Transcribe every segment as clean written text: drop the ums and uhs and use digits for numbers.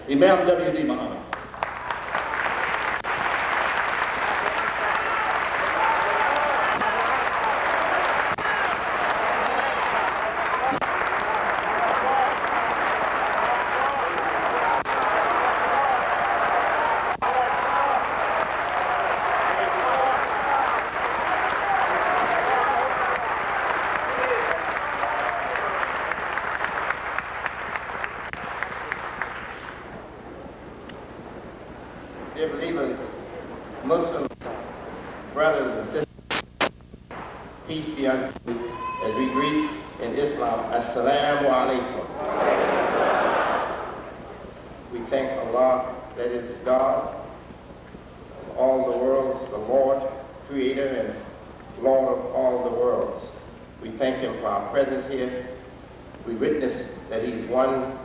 Imam W.D. Mohammed. Dear believers, Muslim brothers and sisters, peace be unto you, as we greet in Islam, Assalamu alaikum. We thank Allah, that is God of all the worlds, the Lord, Creator and Lord of all the worlds. We thank Him for our presence here. We witness that He's one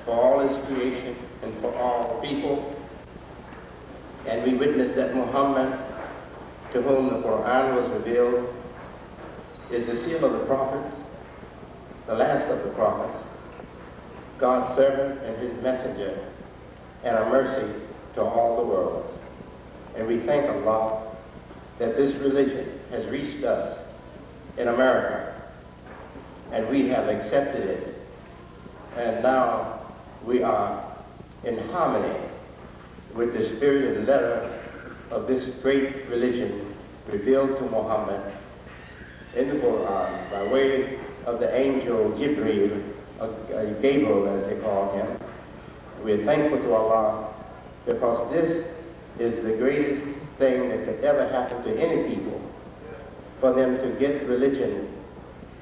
for all His creation and for all people. And we witness that Muhammad, to whom the Quran was revealed, is the seal of the prophets, the last of the prophets, God's servant and His messenger, and a mercy to all the world. And we thank Allah that this religion has reached us in America, and we have accepted it. And now we are in harmony with the spirit and letter of this great religion revealed to Muhammad in the Quran by way of the angel Gabriel, as they call him. We're thankful to Allah because this is the greatest thing that could ever happen to any people, for them to get religion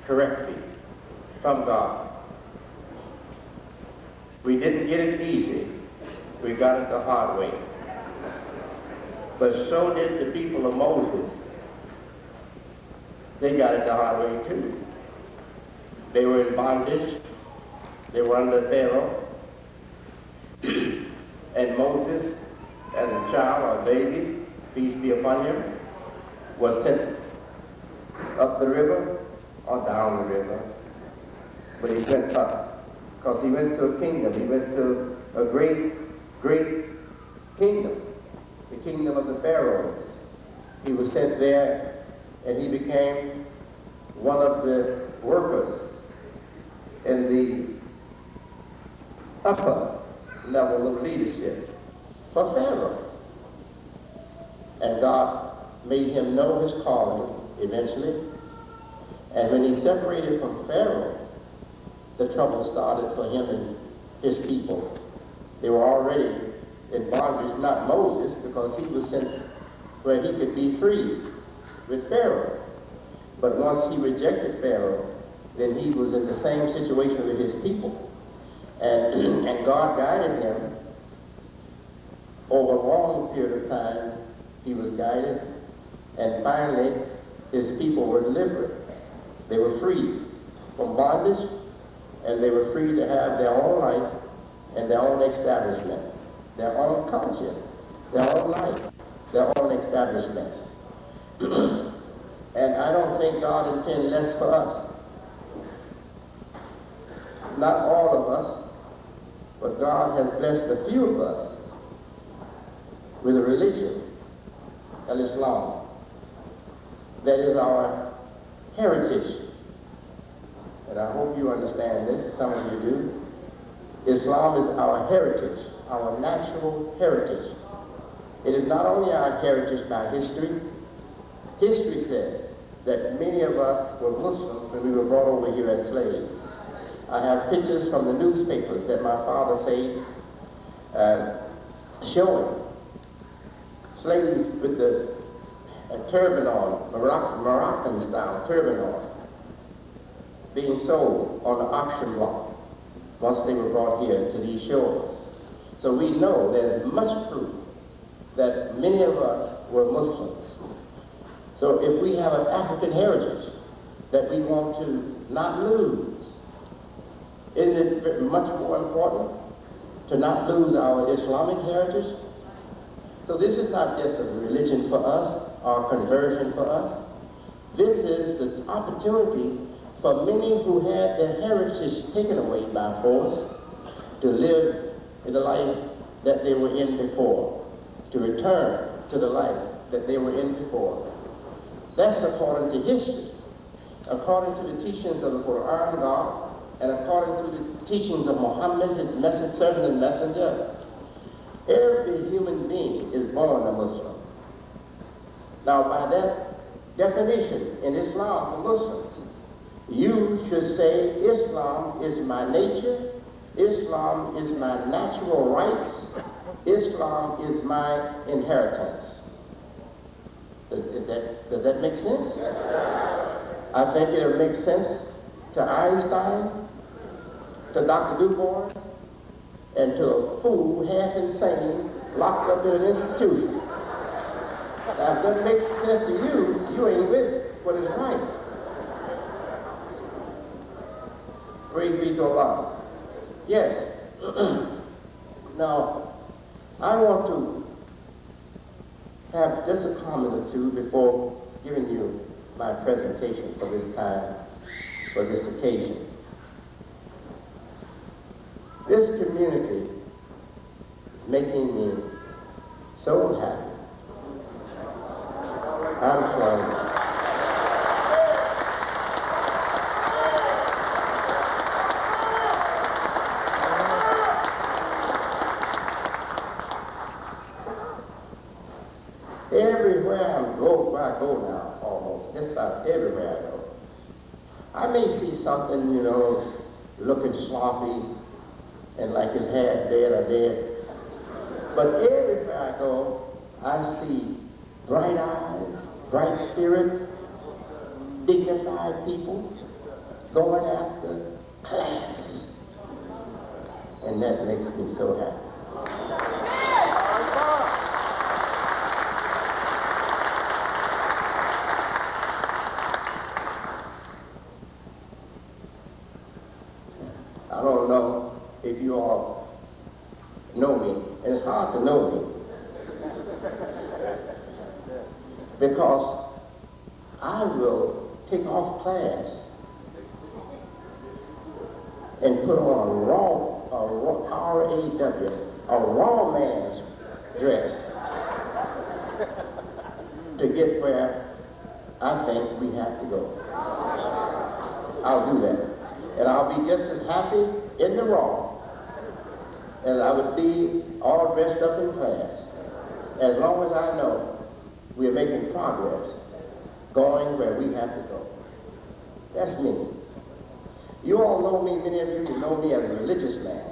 correctly from God. We didn't get it easy. We got it the hard way. But so did the people of Moses. They got it the hard way too. They were in bondage. They were under Pharaoh. And Moses, as a child or baby, peace be upon him, was sent up the river or down the river. But he went up because he went to a kingdom. He went to a great kingdom, the kingdom of the Pharaohs. He was sent there and he became one of the workers in the upper level of leadership for Pharaoh. And God made him know his calling eventually. And when he separated from Pharaoh, the trouble started for him and his people. They were already in bondage, not Moses, because he was sent where he could be free with Pharaoh. But once he rejected Pharaoh, then he was in the same situation with his people. And God guided him over a long period of time. He was guided, and finally his people were delivered. They were free from bondage, and they were free to have their own life and their own establishment, their own culture, their own life, their own establishments. And I don't think God intended less for us. Not all of us, but God has blessed a few of us with a religion, Islam, that is our heritage. And I hope you understand this, some of you do. Islam is our heritage, our natural heritage. It is not only our heritage by history. History says that many of us were Muslims when we were brought over here as slaves. I have pictures from the newspapers that my father saved showing slaves with the turban on, Moroccan-style turban on, being sold on the auction block once they were brought here to these shores. So we know there's much proof that many of us were Muslims. So if we have an African heritage that we want to not lose, isn't it much more important to not lose our Islamic heritage? So this is not just a religion for us or conversion for us. This is the opportunity for many who had their heritage taken away by force to live in the life that they were in before, to return to the life that they were in before. That's according to history, according to the teachings of the Quran, God, and according to the teachings of Mohammed, his servant and messenger. Every human being is born a Muslim. Now, by that definition in Islam for Muslims, you should say Islam is my nature, Islam is my natural rights, Islam is my inheritance. Does that make sense? I think it'll make sense to Einstein, to Dr. DuBois, and to a fool, half insane, locked up in an institution. Now, if that doesn't make sense to you, you ain't with what is right. Praise be to Allah. Yes. Now, I want to have just a comment or two before giving you my presentation for this time, for this occasion. This community is making me so happy. I'm sorry. Everywhere I go now, almost, just about everywhere I go, I may see something, looking sloppy and like his half dead or dead. But everywhere I go, I see bright eyes, bright spirit, dignified people going after class. And that makes me so happy. I don't know if you all know me, and it's hard to know me, because I will take off class and put on a raw man's dress to get where I think we have to go. I'll do that. And I'll be just as happy in the raw as I would be all dressed up in class, as long as I know we're making progress, going where we have to go. That's me. You all know me, many of you know me as a religious man.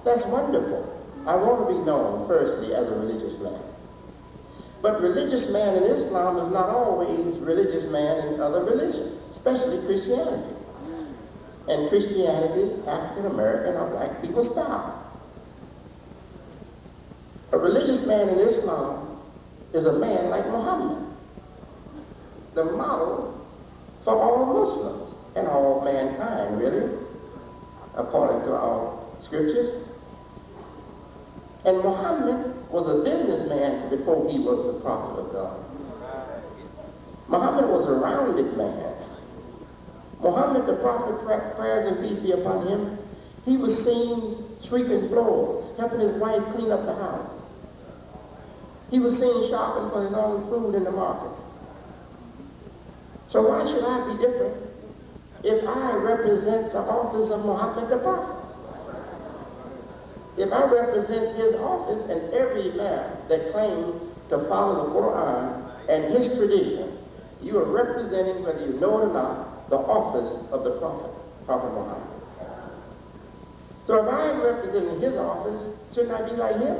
That's wonderful. I want to be known, firstly, as a religious man. But religious man in Islam is not always religious man in other religions, especially Christianity. And Christianity, African American or black people style. A religious man in Islam is a man like Mohammed, the model for all Muslims and all mankind, really, according to our scriptures. And Mohammed was a businessman before he was the prophet of God. Mohammed was a rounded man. Muhammad, the prophet, prayers and peace be upon him, he was seen sweeping floors, helping his wife clean up the house. He was seen shopping for his own food in the market. So why should I be different if I represent the office of Muhammad the prophet? If I represent his office, and every man that claims to follow the Quran and his tradition, you are representing, whether you know it or not, the office of the prophet, Prophet Muhammad. So if I am representing his office, shouldn't I be like him?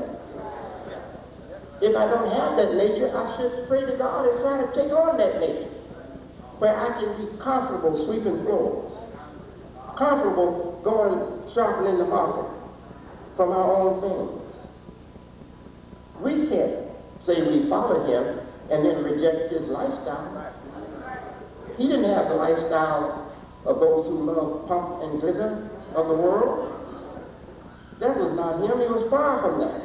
If I don't have that nature, I should pray to God and try to take on that nature, where I can be comfortable sweeping floors, comfortable going shopping in the market for my own things. We can't say we follow him and then reject his lifestyle. He didn't have the lifestyle of those who love pomp and glitter of the world. That was not him. He was far from that.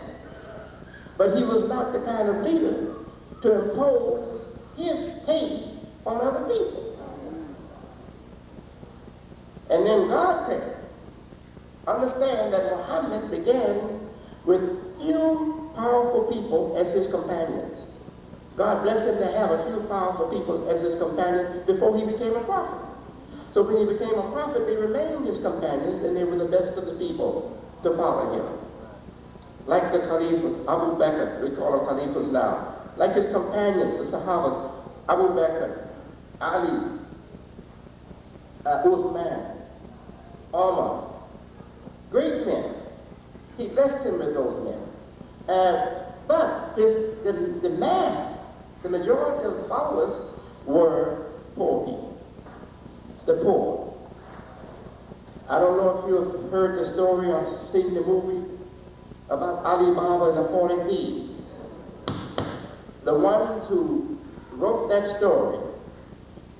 But he was not the kind of leader to impose his taste on other people. And then God came Understand that Muhammad began with few powerful people as his companions. God blessed him to have a few powerful people as his companions before he became a prophet. So when he became a prophet, they remained his companions, and they were the best of the people to follow him. Like the Caliph Abu Bakr, we call them Caliphs now. Like his companions, the Sahabas, Abu Bakr, Ali, Uthman, Umar, great men. He blessed him with those men. But the mass, the majority of the followers were poor people. The poor. I don't know if you've heard the story or seen the movie about Ali Baba and the 40 Thieves. The ones who wrote that story,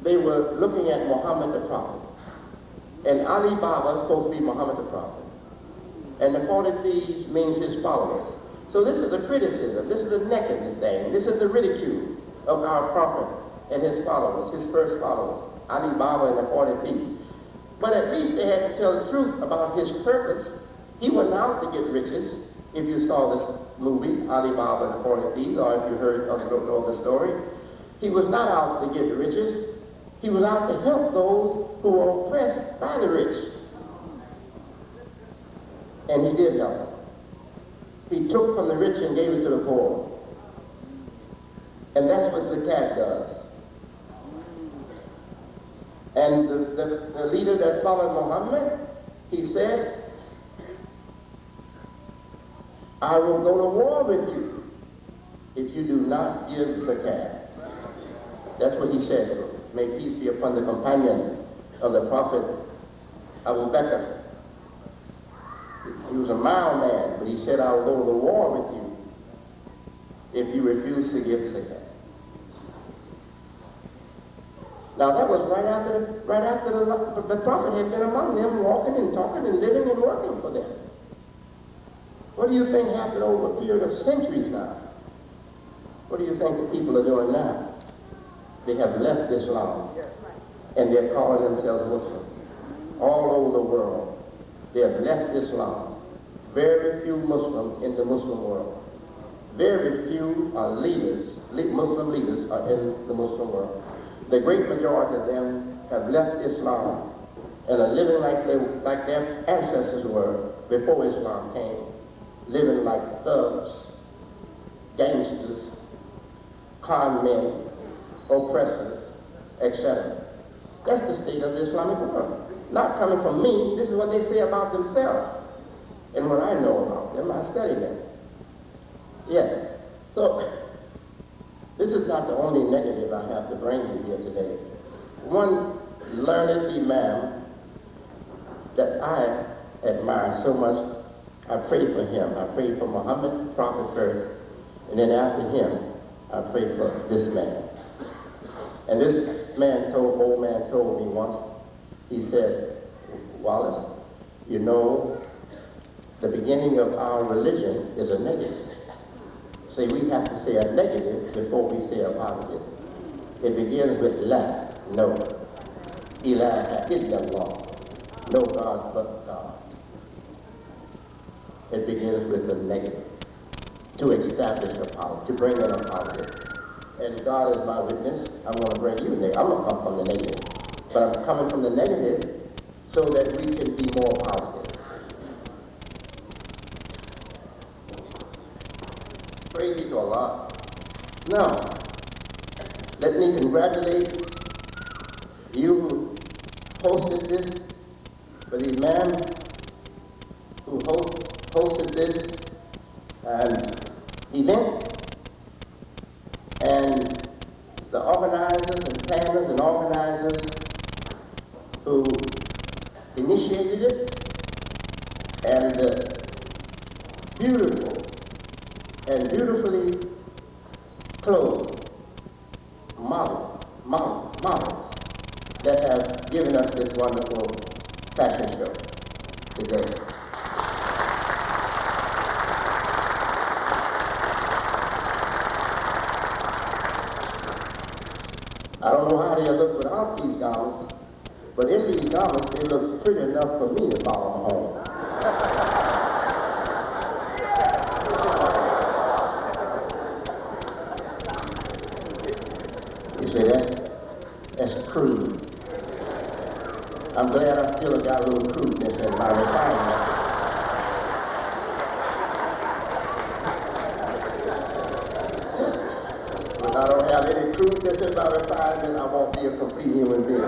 they were looking at Muhammad the Prophet. And Ali Baba is supposed to be Muhammad the Prophet. And the 40 Thieves means his followers. So this is a criticism, this is a negative thing, this is a ridicule of our Prophet and his followers, his first followers, Ali Baba and the 40 Thieves. But at least they had to tell the truth about his purpose. He wasn't out to get riches. If you saw this movie, Ali Baba and the 40 Thieves, or if you heard or you don't know the story, he was not out to get riches. He was out to help those who were oppressed by the rich. And he did help them. He took from the rich and gave it to the poor. And that's what Zakat does. And the leader that followed Muhammad, he said, I will go to war with you if you do not give Zakat. That's what he said. May peace be upon the companion of the Prophet Abu Bakr. He was a mild man, but he said, I will go to the war with you if you refuse to give Zakat. Now that was right after the Prophet had been among them, walking and talking and living and working for them. What do you think happened over a period of centuries now? What do you think the people are doing now? They have left Islam, and they're calling themselves Muslims. All over the world, they have left Islam. Very few Muslims in the Muslim world. Very few are leaders, Muslim leaders are in the Muslim world. The great majority of them have left Islam and are living like their ancestors were before Islam came, living like thugs, gangsters, con men, oppressors, etc. That's the state of the Islamic world. Not coming from me, this is what they say about themselves. And what I know about them, I study them. Yes. So, this is not the only negative I have to bring you here today. One learned Imam that I admire so much, I prayed for him. I prayed for Muhammad, prophet first, and then after him, I prayed for this man. And this old man told me once, he said, Wallace, you know, the beginning of our religion is a negative. See, we have to say a negative before we say a positive. It begins with la, no. Ilaha illallah, no God but God. It begins with the negative, to establish the positive, to bring in a positive. And God is my witness, I'm going to bring you a negative. I'm going to come from the negative, but I'm coming from the negative so that we can be more positive. Praise be to Allah. Now, let me congratulate you who hosted this, for the Imam who hosted this event, and the organizers and planners and organizers who initiated it, and the beautiful and beautifully clothed models that have given us this wonderful fashion show today. I don't know how they look without these garments, but in these garments they look pretty enough for me to follow home. I'm glad I still got a little crudeness in my refinement. If I don't have any crudeness in my refinement, I won't be a complete human being.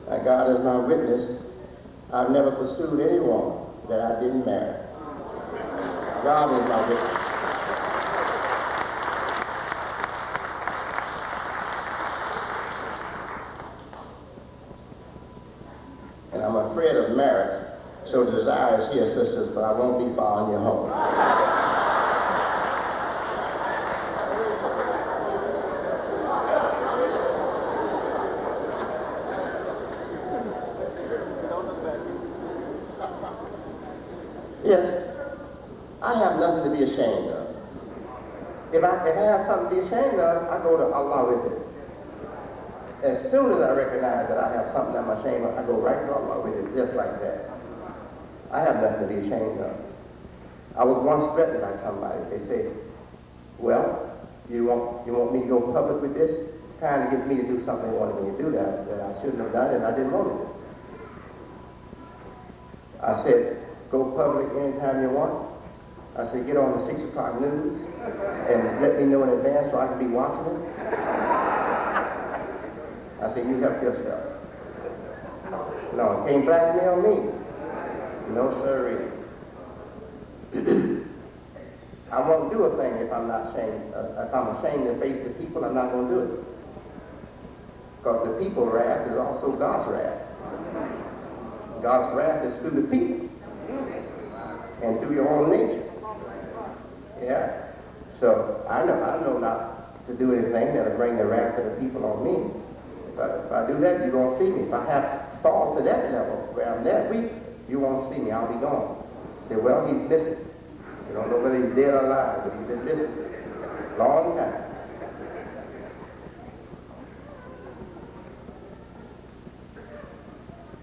Now, God is my witness. I've never pursued anyone that I didn't marry. God is my witness. And I'm afraid of marriage, so desire is here, sisters, but I won't be following you home. Yes, I have nothing to be ashamed of. If I have something to be ashamed of, I go to Allah with it. As soon as I recognize that I have something I'm ashamed of, I go right to Allah with it, just like that. I have nothing to be ashamed of. I was once threatened by somebody. They said, well, you want me to go public with this? Trying to get me to do something they wanted me to do that I shouldn't have done and I didn't want to do. I said, go public anytime you want. I said, get on the 6 o'clock news and let me know in advance so I can be watching it. I said, you help yourself. No, can't blackmail me. No, sirree. I won't do a thing if I'm not ashamed. If I'm ashamed to face the people, I'm not going to do it. Because the people's wrath is also God's wrath. God's wrath is through the people and through your own nature. Yeah. So I know not to do anything that'll bring the wrath of the people on me. But if I do that, you won't see me. If I have to fall to that level where I'm that weak, you won't see me. I'll be gone. Say, well, he's missing. You don't know whether he's dead or alive, but he's been missing long time.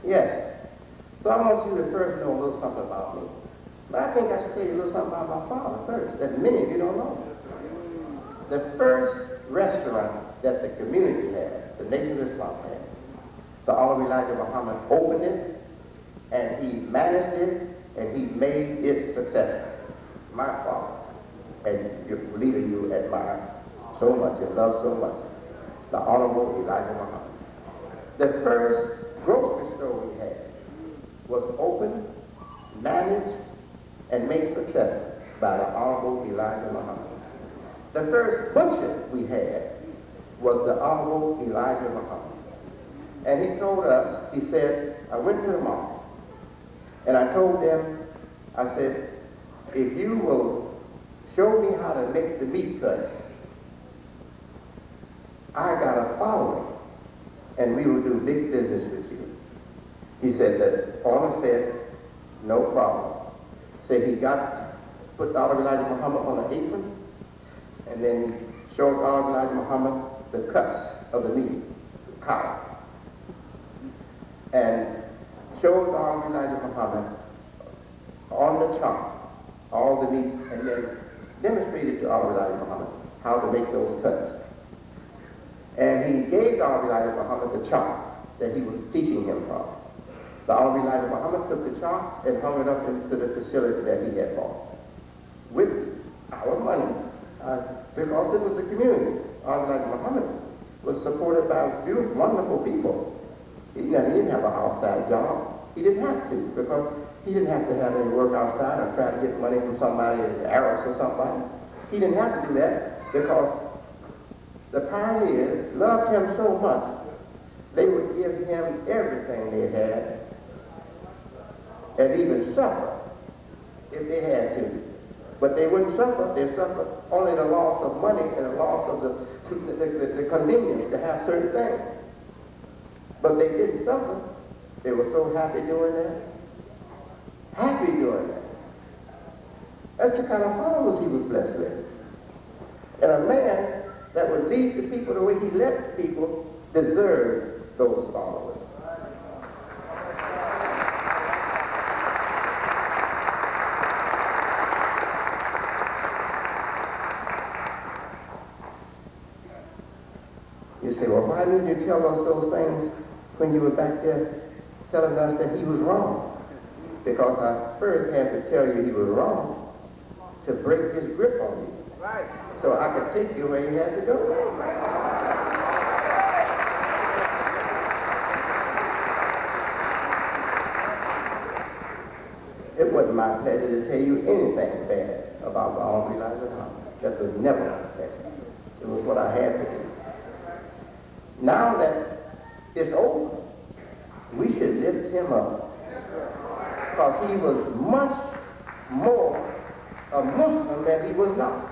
Yes. So I want you to first know a little something about me. But I think I should tell you a little something about my father first, that many of you don't know. The first restaurant that the community had, the Nation of Islam had, the Honorable Elijah Muhammad opened it, and he managed it, and he made it successful. My father, and your leader you admire so much and love so much, the Honorable Elijah Muhammad. The first grocery store we had was opened, managed, and made successful by the Honorable Elijah Muhammad. The first butcher we had was the Honorable Elijah Muhammad. And he told us, he said, I went to the mall, and I told them, I said, if you will show me how to make the meat cuts, I got a following, and we will do big business with you. He said, the owner said, no problem. So he put Honorable Elijah Muhammad on an apron, and then he showed Honorable Elijah Muhammad the cuts of the meat, the cow, and showed Honorable Elijah Muhammad on the chop all the meats, and then demonstrated to Honorable Elijah Muhammad how to make those cuts. And he gave Honorable Elijah Muhammad the chop that he was teaching him from. The Honorable Elijah Muhammad took the chop and hung it up into the facility that he had bought with our money, because it was a community. Honorable Elijah Muhammad was supported by beautiful, wonderful people. He didn't have an outside job. He didn't have to, because he didn't have to have any work outside or try to get money from somebody, Arabs or somebody. He didn't have to do that because the pioneers loved him so much, they would give him everything they had and even suffer if they had to. But they wouldn't suffer. They suffered only the loss of money and the loss of the convenience to have certain things. But they didn't suffer. They were so happy doing that. Happy doing that. That's the kind of followers he was blessed with. And a man that would lead the people the way he led the people deserved those followers. You say, well, why didn't you tell us those things when you were back there telling us that he was wrong? Because I first had to tell you he was wrong to break his grip on you. Right. So I could take you where you had to go. It wasn't my pleasure to tell you anything bad about the Honorable Elijah Muhammad. That was never my pleasure. It was what I had to do. Now that it's over, we should lift him up. Because he was much more a Muslim than he was not.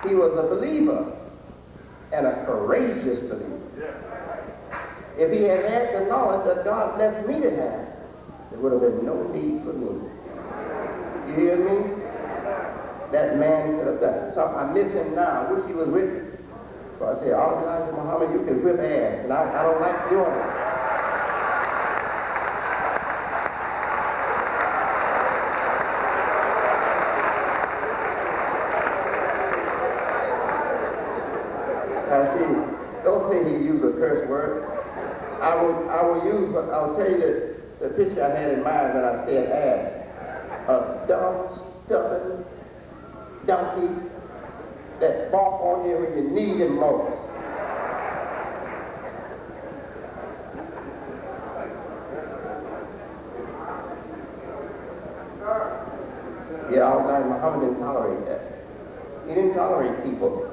He was a believer, and a courageous believer. If he had had the knowledge that God blessed me to have, there would have been no need for me. You hear me? That man could have done it. So I miss him now. I wish he was with me. So I said, oh, Elijah Muhammad, you can whip ass, and I don't like doing it. Now see, don't say he used a curse word. I will use, but I'll tell you the picture I had in mind when I said ass. A dumb, stubborn donkey that bark on you when you need him most. Yeah, Al-Qaeda Muhammad didn't tolerate that. He didn't tolerate people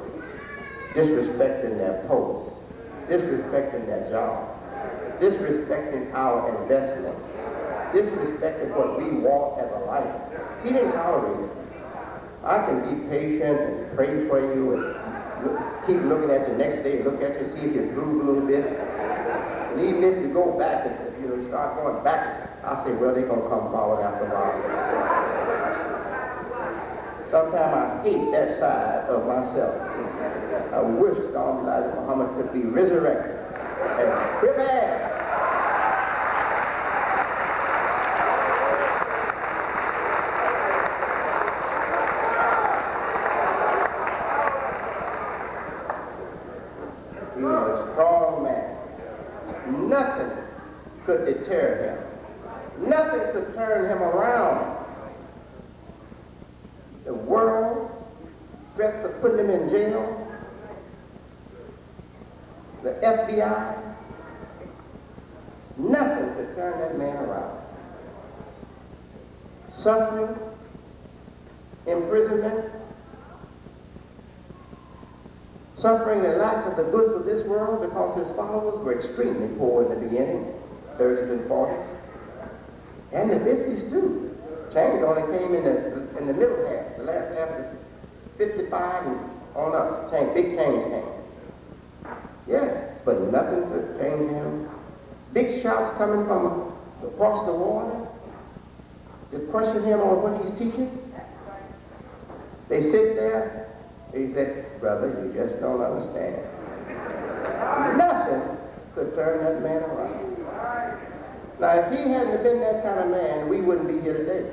disrespecting their posts, disrespecting their job, disrespecting our investment, disrespecting what we want as a life. He didn't tolerate it. I can be patient and pray for you and keep looking at you next day, look at you, see if you improve a little bit. And even if you go back and you start going back, I say, well, they're going to come forward after a while. Sometimes I hate that side of myself. I wish God Elijah Muhammad could be resurrected and whip ass. He was a strong man. Nothing could deter him. Nothing could turn him around. The world threats of putting him in jail. The FBI. Nothing could turn that man around. Suffering, imprisonment, suffering the lack of the goods of this world because his followers were extremely poor in the beginning, 30s and 40s, and the 50s too. Change only came in the middle half, the last half of 55 and on up. Change, big change came. Yeah, but nothing could change him. Big shots coming from across the water to question him on what he's teaching. They sit there. He said, brother, you just don't understand. Nothing could turn that man around. Now, if he hadn't been that kind of man, we wouldn't be here today.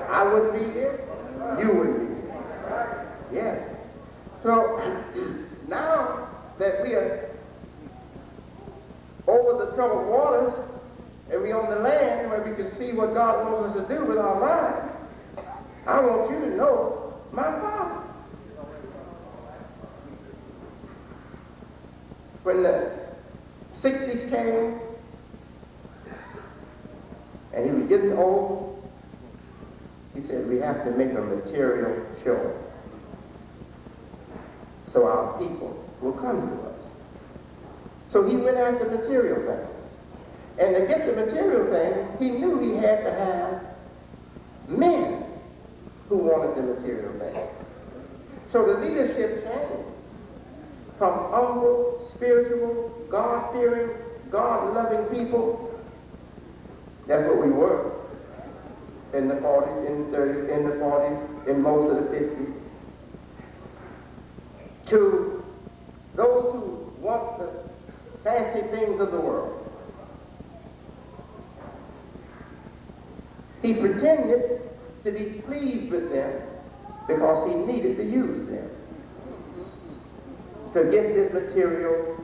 I wouldn't be here. You wouldn't be here. Yes. So, now that we are over the troubled waters and we're on the land where we can see what God wants us to do with our lives, I want you to know my Father. When the 60s came and he was getting old, he said, we have to make a material show so our people will come to us. So he went after material things. And to get the material things, he knew he had to have men who wanted the material things. So the leadership changed from humble, spiritual, God-fearing, God-loving people. That's what we were in the 40s, in the 30s, in the 40s, in most of the 50s. To those who want the fancy things of the world. He pretended to be pleased with them because he needed to use them to get his material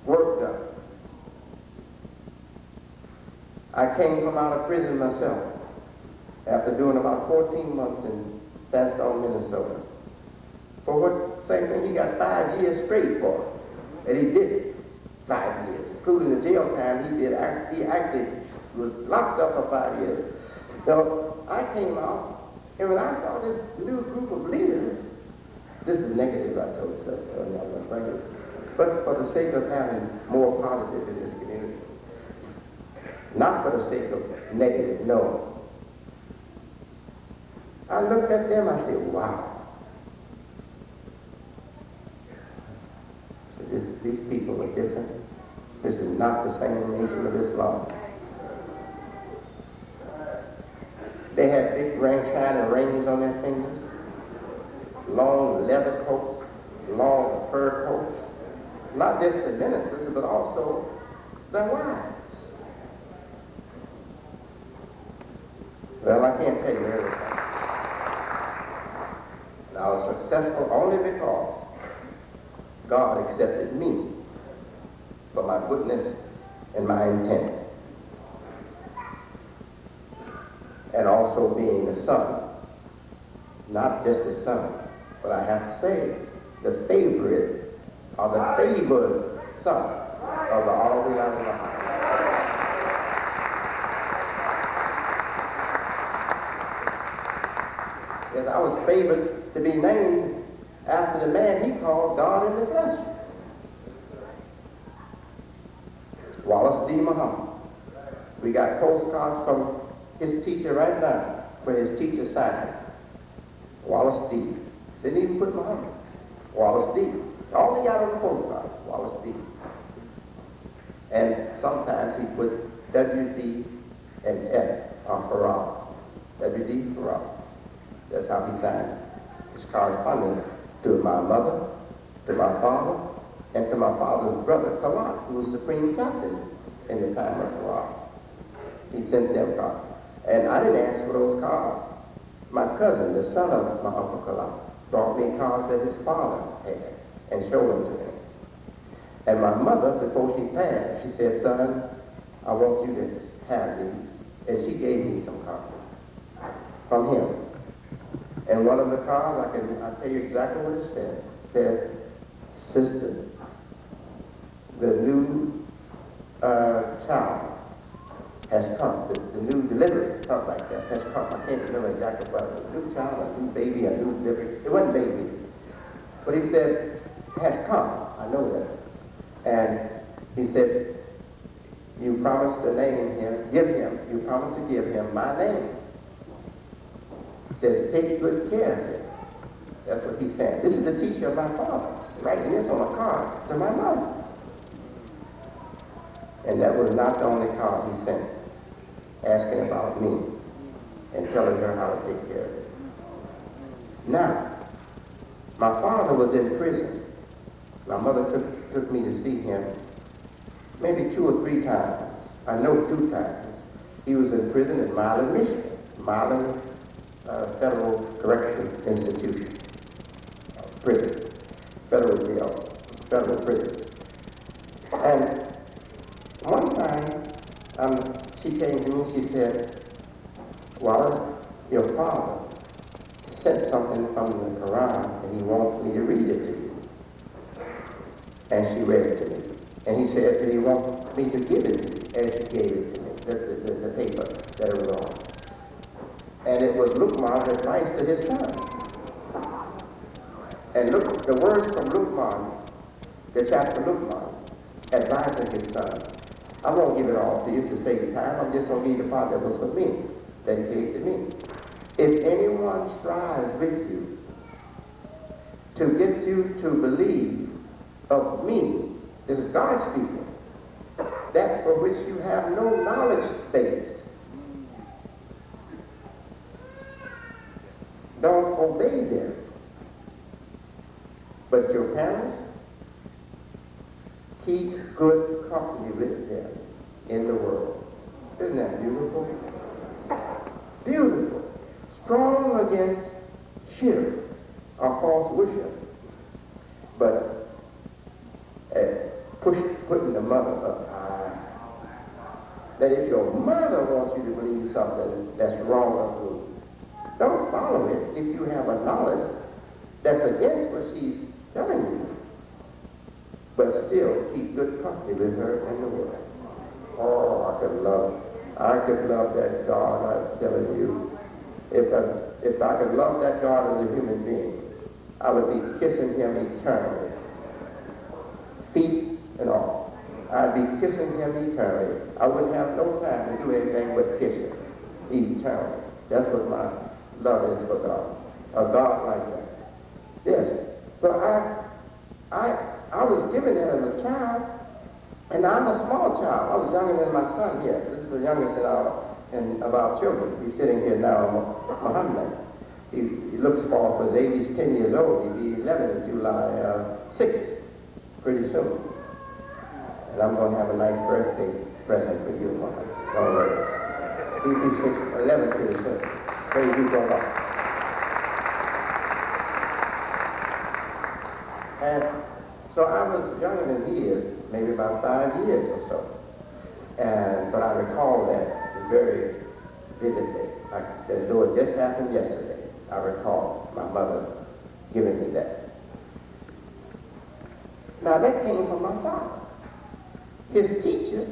work done. I came from out of prison myself after doing about 14 months in Sandstone, Minnesota. For what? Same thing he got 5 years straight for. And he did it. 5 years, including the jail time he did. He actually was locked up for 5 years. So I came out, and when I saw this new group of leaders, this is negative, I told you, I'm not going to bring it. But for the sake of having more positive in this community. Not for the sake of negative, no. I looked at them, I said, wow. So these people are different. This is not the same nation of Islam. They had big shining rings on their fingers, long leather coats, long fur coats. Not just the ministers, but also their wives. Well, I can't tell you everything. And I was successful only because God accepted me for my goodness and my intent. And also being a son. Not just a son, but I have to say, the favorite or the favored son of the Honorable Allah. Yes, I was favored to be named after the man he called God in the flesh. Wallace D. Muhammad. We got postcards from his teacher right now, where his teacher signed. Wallace D. Didn't even put Muhammad. Wallace D. That's all he got on the postcard, Wallace D. And sometimes he put W.D. and F. on Pharaoh. W.D. Pharaoh. That's how he signed his correspondence to my mother, to my father, and to my father's brother, Kalat, who was supreme captain in the time of Pharaoh. He sent them cards. And I didn't ask for those cards. My cousin, the son of my Uncle Kalat, brought me cards that his father had and showed them to him. And my mother, before she passed, she said, son, I want you to have these. And she gave me some cards from him. And one of the cards, I'll tell you exactly what it said. It said, sister, the new child has come. The new delivery, something like that, has come. I can't remember exactly what it was. A new child, a new baby, a new delivery. It wasn't baby. But he said, has come. I know that. And he said, you promised to name him, you promised to give him my name. He says, take good care of him. That's what he said. This is the teacher of my father, writing this on a card to my mother. And that was not the only card he sent, asking about me and telling her how to take care of it. Now, my father was in prison. My mother took me to see him maybe 2 or 3 times. I know 2 times. He was in prison in Milan, Michigan. Milan Federal Correction Institution. Prison. Federal jail. Federal prison. And one time, she came to me, she said, Wallace, your father sent something from the Quran and he wants me to read it to you. And she read it to me. And he said that he wants me to give it to you, as she gave it to me, the paper that it was on. And it was Lukman's advice to his son. And look, the words from Lukman, the chapter Lukman, advising his son. I won't give it all to you to save time. I'm just going to give you the part that was for me, that he gave to me. If anyone strives with you to get you to believe of me, this is God speaking, that for which you have no knowledge base, don't obey them. But your parents, keep good company with them in the world. Isn't that beautiful? strong against shirk or false worship, but putting the mother up high. That if your mother wants you to believe something that's wrong or good, don't follow it if you have a knowledge that's against what she's telling you, but still keep good company with her in the world. Oh, I could love that God, I'm telling you. If I could love that God as a human being, I would be kissing him eternally. Feet and all. I'd be kissing him eternally. I wouldn't have no time to do anything but kiss him eternally. That's what my love is for God. A God like that. Yes. So I was given that as a child, and I'm a small child. I was younger than my son here. This is the youngest of our children. He's sitting here now, Mohammed. He looks small for his age. He's 10 years old. He'll be 11 in July 6th, pretty soon. And I'm going to have a nice birthday present for you, Mohammed. Don't worry. He'll be 11 pretty soon. Praise you, God. And so I was younger than he is, maybe about 5 years or so. But I recall that very vividly, as though it just happened yesterday. I recall my mother giving me that. Now that came from my father. His teacher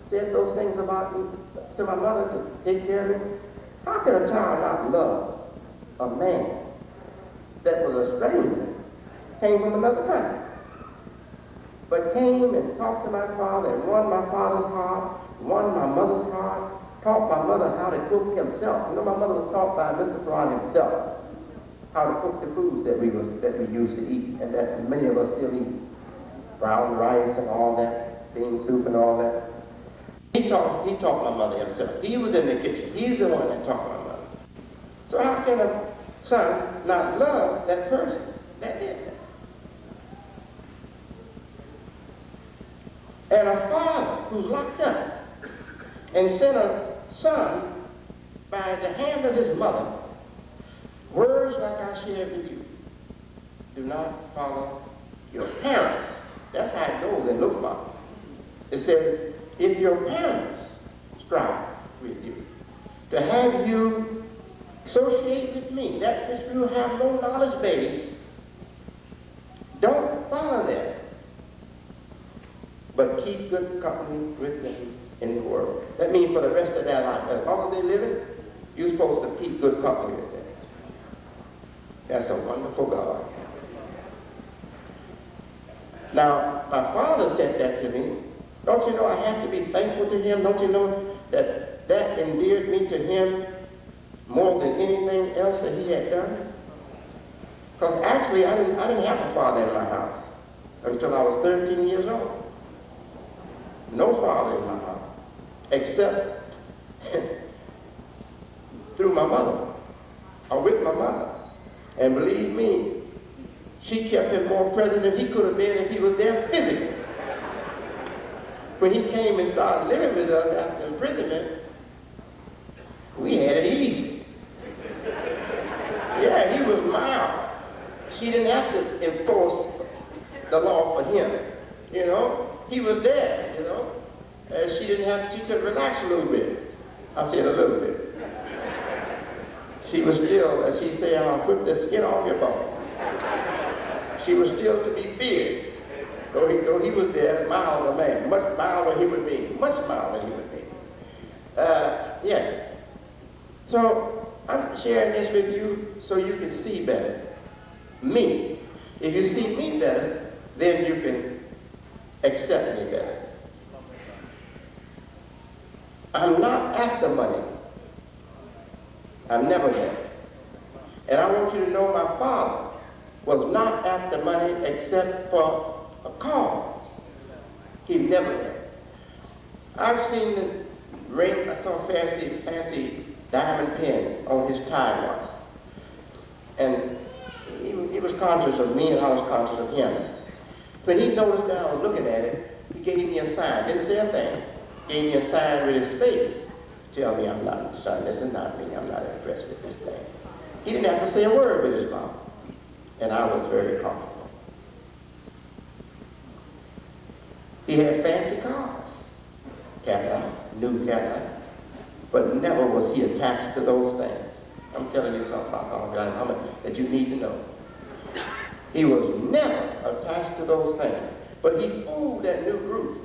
said those things about me to my mother to take care of me. How can a child not love a man that was a stranger, came from another country, but came and talked to my father and won my father's heart, won my mother's heart, taught my mother how to cook himself. You know, my mother was taught by Mr. Pharaoh himself how to cook the foods that we used to eat, and that many of us still eat. Brown rice and all that, bean soup and all that. He taught my mother himself. He was in the kitchen. He's the one that taught my mother. So how can a son not love that person that did that? And a father who's locked up and sent a son by the hand of his mother, words like I shared with you. Do not follow your parents. That's how it goes in Lukman. It says, if your parents strive with you to have you associate with me, that which you have no knowledge base, don't follow them, but keep good company with them in the world. That means for the rest of their life, as long as they live it, you're supposed to keep good company with them. That's a wonderful God. Now, my father said that to me. Don't you know I have to be thankful to him? Don't you know that that endeared me to him more than anything else that he had done? Because actually, I didn't have a father in my house until I was 13 years old. No father in my house, except through my mother, or with my mother. And believe me, she kept him more present than he could have been if he was there physically. When he came and started living with us after imprisonment, we had it easy. Yeah, he was mild. She didn't have to enforce the law for him, you know. He was there, you know. She could relax a little bit. I said a little bit. She was still, as she said, I'll put the skin off your bones. She was still to be feared. Though he was there, milder man, much milder human being, much milder human being. Yes. So I'm sharing this with you so you can see better. Me. If you see me better, then you can accept me better. I'm not after money. I'm never been. And I want you to know my father was not after money except for a cause. He never been. I've seen the ring, I saw a fancy diamond pin on his tie once. And he was conscious of me and I was conscious of him. When he noticed that I was looking at it, he gave me a sign. Didn't say a thing. Gave me a sign with his face tell me I'm not, son, this is not me, I'm not impressed with this thing. He didn't have to say a word with his mouth. And I was very comfortable. He had fancy cars, Cadillac, new Cadillac, but never was he attached to those things. I'm telling you something about Muhammad that you need to know. He was never attached to those things, but he fooled that new group.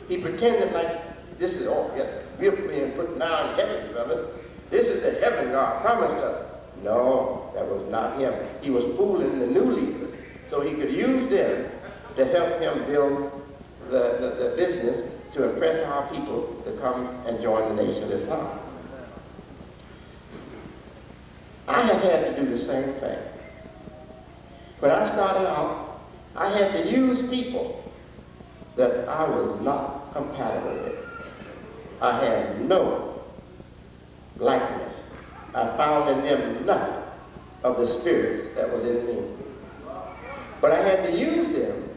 He pretended like this is, oh yes, we're being put now in heaven, brothers. This is the heaven God promised us. No, that was not him. He was fooling the new leaders so he could use them to help him build the business to impress our people to come and join the Nation of Islam. I have had to do the same thing. When I started out, I had to use people that I was not compatible with. I had no likeness. I found in them nothing of the spirit that was in me. But I had to use them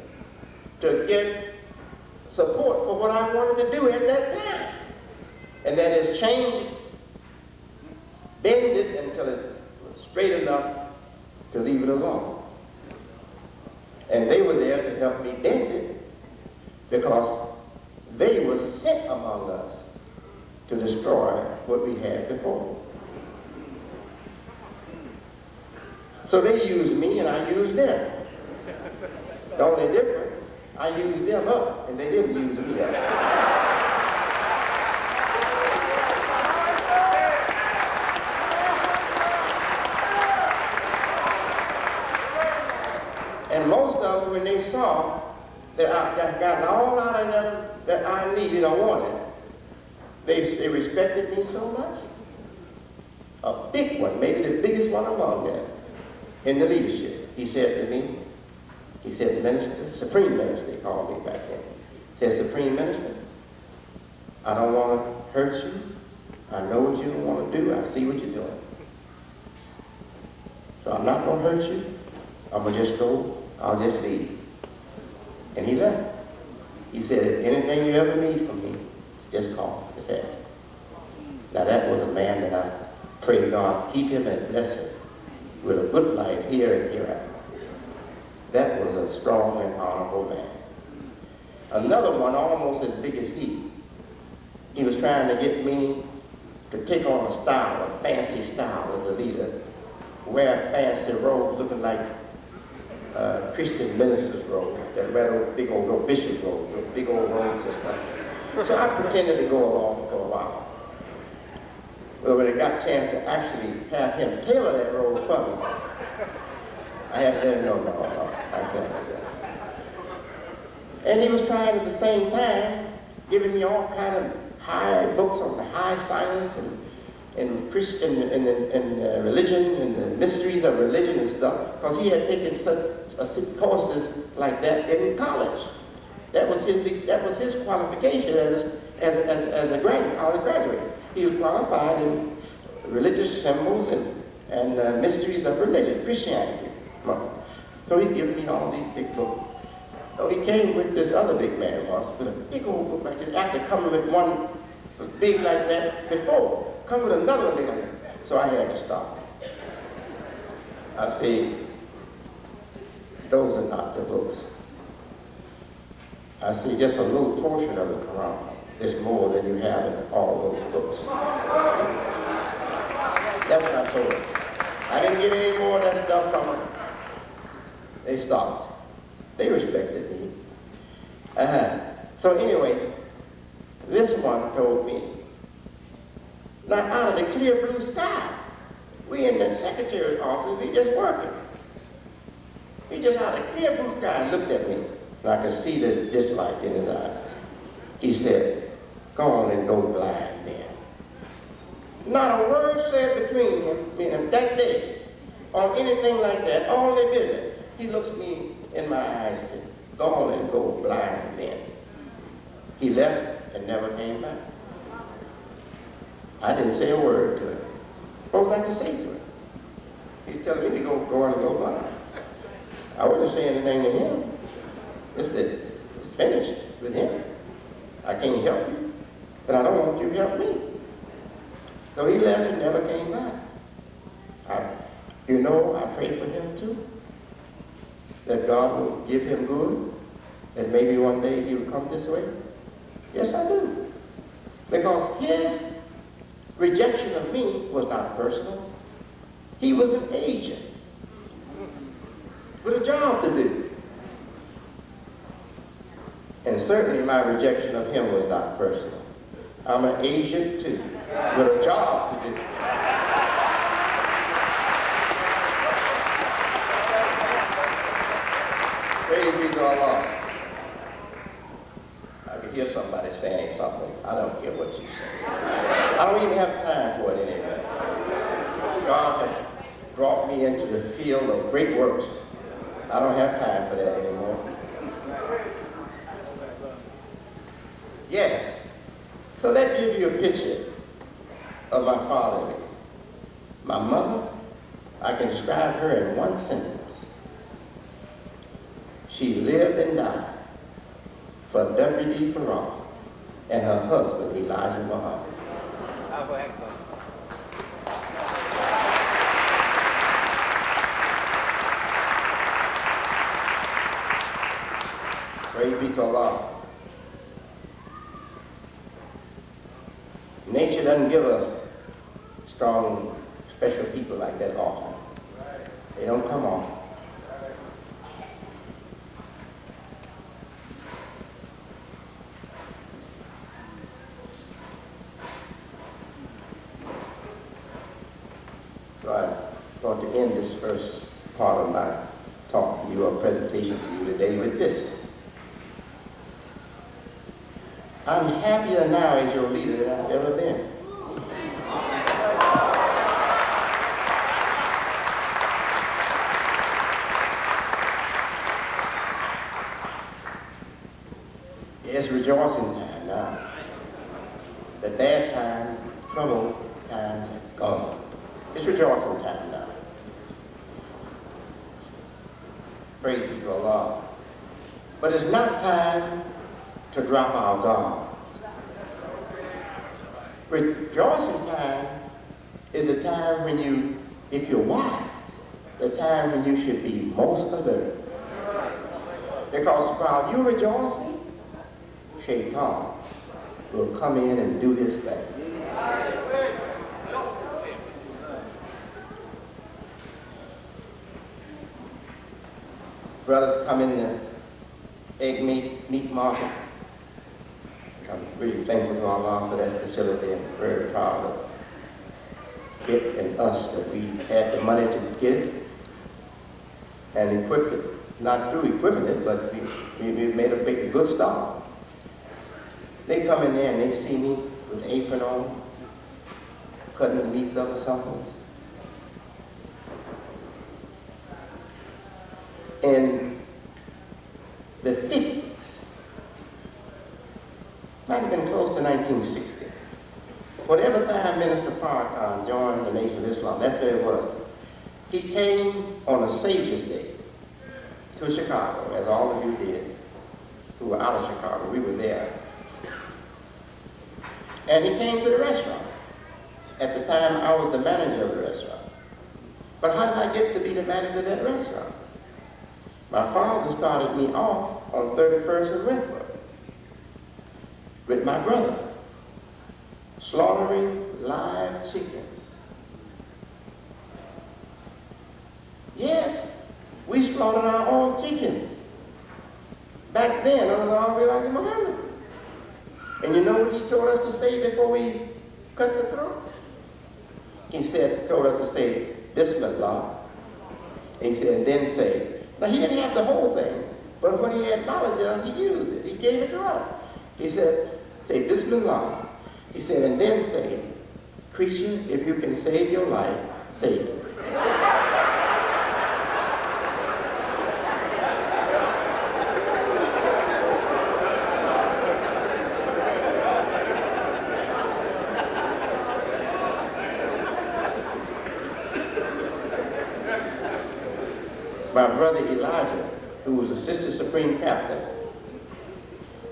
to get support for what I wanted to do at that time. And that is change it, bend it until it was straight enough to leave it alone. And they were there to help me bend it because they were sent among us to destroy what we had before. So they used me and I used them. The only difference, I used them up and they didn't use me up. And most of them, when they saw that I got all out of them that I needed or wanted, they respected me so much. A big one, maybe the biggest one among them, in the leadership. He said to me, he said, Minister, Supreme Minister, they called me back then. He said, Supreme Minister, I don't want to hurt you. I know what you want to do. I see what you're doing. So I'm not going to hurt you. I'm going to just go. I'll just leave. And he left. He said, anything you ever need from me, just call. Just ask. Now that was a man that I pray God keep him and bless him with a good life here and hereafter. That was a strong and honorable man. Another one almost as big as he was trying to get me to take on a style, a fancy style as a leader, wear fancy robes looking like Christian ministers' robes, that wear those big old bishop robes, those big old robes and stuff. So I pretended to go along for a while. Well, when I got a chance to actually have him tailor that robe for me, I had to let him know, no, I can't do that. And he was trying at the same time, giving me all kind of high books on the high science and Christian and religion and the mysteries of religion and stuff, because he had taken such courses like that in college. That was his qualification as a college graduate. He was qualified in religious symbols and mysteries of religion, Christianity. So he's giving me all these big books. So he came with this other big man once, with a big old book like this, after coming with one big like that before, come with another big like that. So I had to stop. I say, those are not the books. I see just a little portion of the Quran. It's more than you have in all those books. That's what I told them. I didn't get any more of that stuff from them. They stopped. They respected me. So anyway, this one told me, now out of the clear blue sky, we in the secretary's office, we just working. He just out of the clear blue sky looked at me, and I could see the dislike in his eye. He said, go on and go blind, man. Not a word said between him and that day on anything like that, all they did. He looks me in my eyes and said, go on and go blind, man. He left and never came back. I didn't say a word to him. What was I to say to him? He's telling me to go and go blind. I wouldn't say anything to him. It's finished with him. I can't help you, but I don't want you to help me. So he left and never came back. I prayed for him too, that God will give him good, that maybe one day he will come this way. Yes, I do. Because his rejection of me was not personal. He was an agent with a job to do. And certainly my rejection of him was not personal. I'm an agent too, with a job to do. Praise be to Allah. I could hear somebody saying something. I don't hear what she's saying. I don't even have time for it anyway. God has brought me into the field of great works. I don't have time for that anymore. Yes. So that gives you a picture of my father. My mother, I can describe her in one sentence. She lived and died for Deputy Pharaoh and her husband, Elijah Mohammed. Praise be to Allah. Nature doesn't give us strong, special people like that often. They don't come often. So I want to end this first part of my talk to you, or presentation to you today, with this. I'm happier now as your leader than I've ever been. It's rejoicing time now. The bad times, trouble times has gone. It's rejoicing time now. Praise be to Allah. But it's not time to drop our guard. Rejoicing time is a time when you, if you're wise, the time when you should be most alert. Because while you're rejoicing, Shaitan will come in and do his thing. Brothers come in the egg meat market. I'm really thankful to Allah for that facility, and very proud of it and us that we had the money to get it and equip it. Not through equipping it, but we made a good start. They come in there and they see me with an apron on, cutting the meat up or something. In the 50s, might have been close to 1960. Whatever time Minister Pharaoh joined the Nation of Islam, that's where it was. He came on a Savior's Day to Chicago, as all of you did, who were out of Chicago. We were there. And he came to the restaurant. At the time, I was the manager of the restaurant. But how did I get to be the manager of that restaurant? My father started me off on 31st and Redwood with my brother, slaughtering live chickens. Yes, we slaughtered our own chickens. Back then, under the law of Elijah Muhammad. And you know what he told us to say before we cut the throat? He told us to say, Bismillah. He said, and then say. Now, he didn't have the whole thing, but when he had knowledge of it, he used it. He gave it to us. He said, say Bismillah. He said, and then say, creature, if you can save your life, save it. My brother Elijah, who was Assistant Supreme Captain,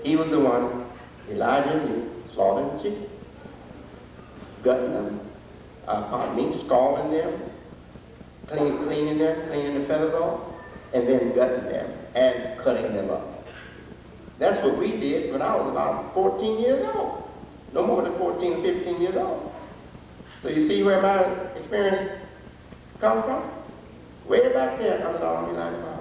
he was the one, Elijah and me, slaughtering the chicken, gutting them, pardon me, scalding them, cleaning the feathers off, and then gutting them and cutting them up. That's what we did when I was about 14 years old. No more than 14 or 15 years old. So you see where my experience comes from? Way back there under the army line of fire.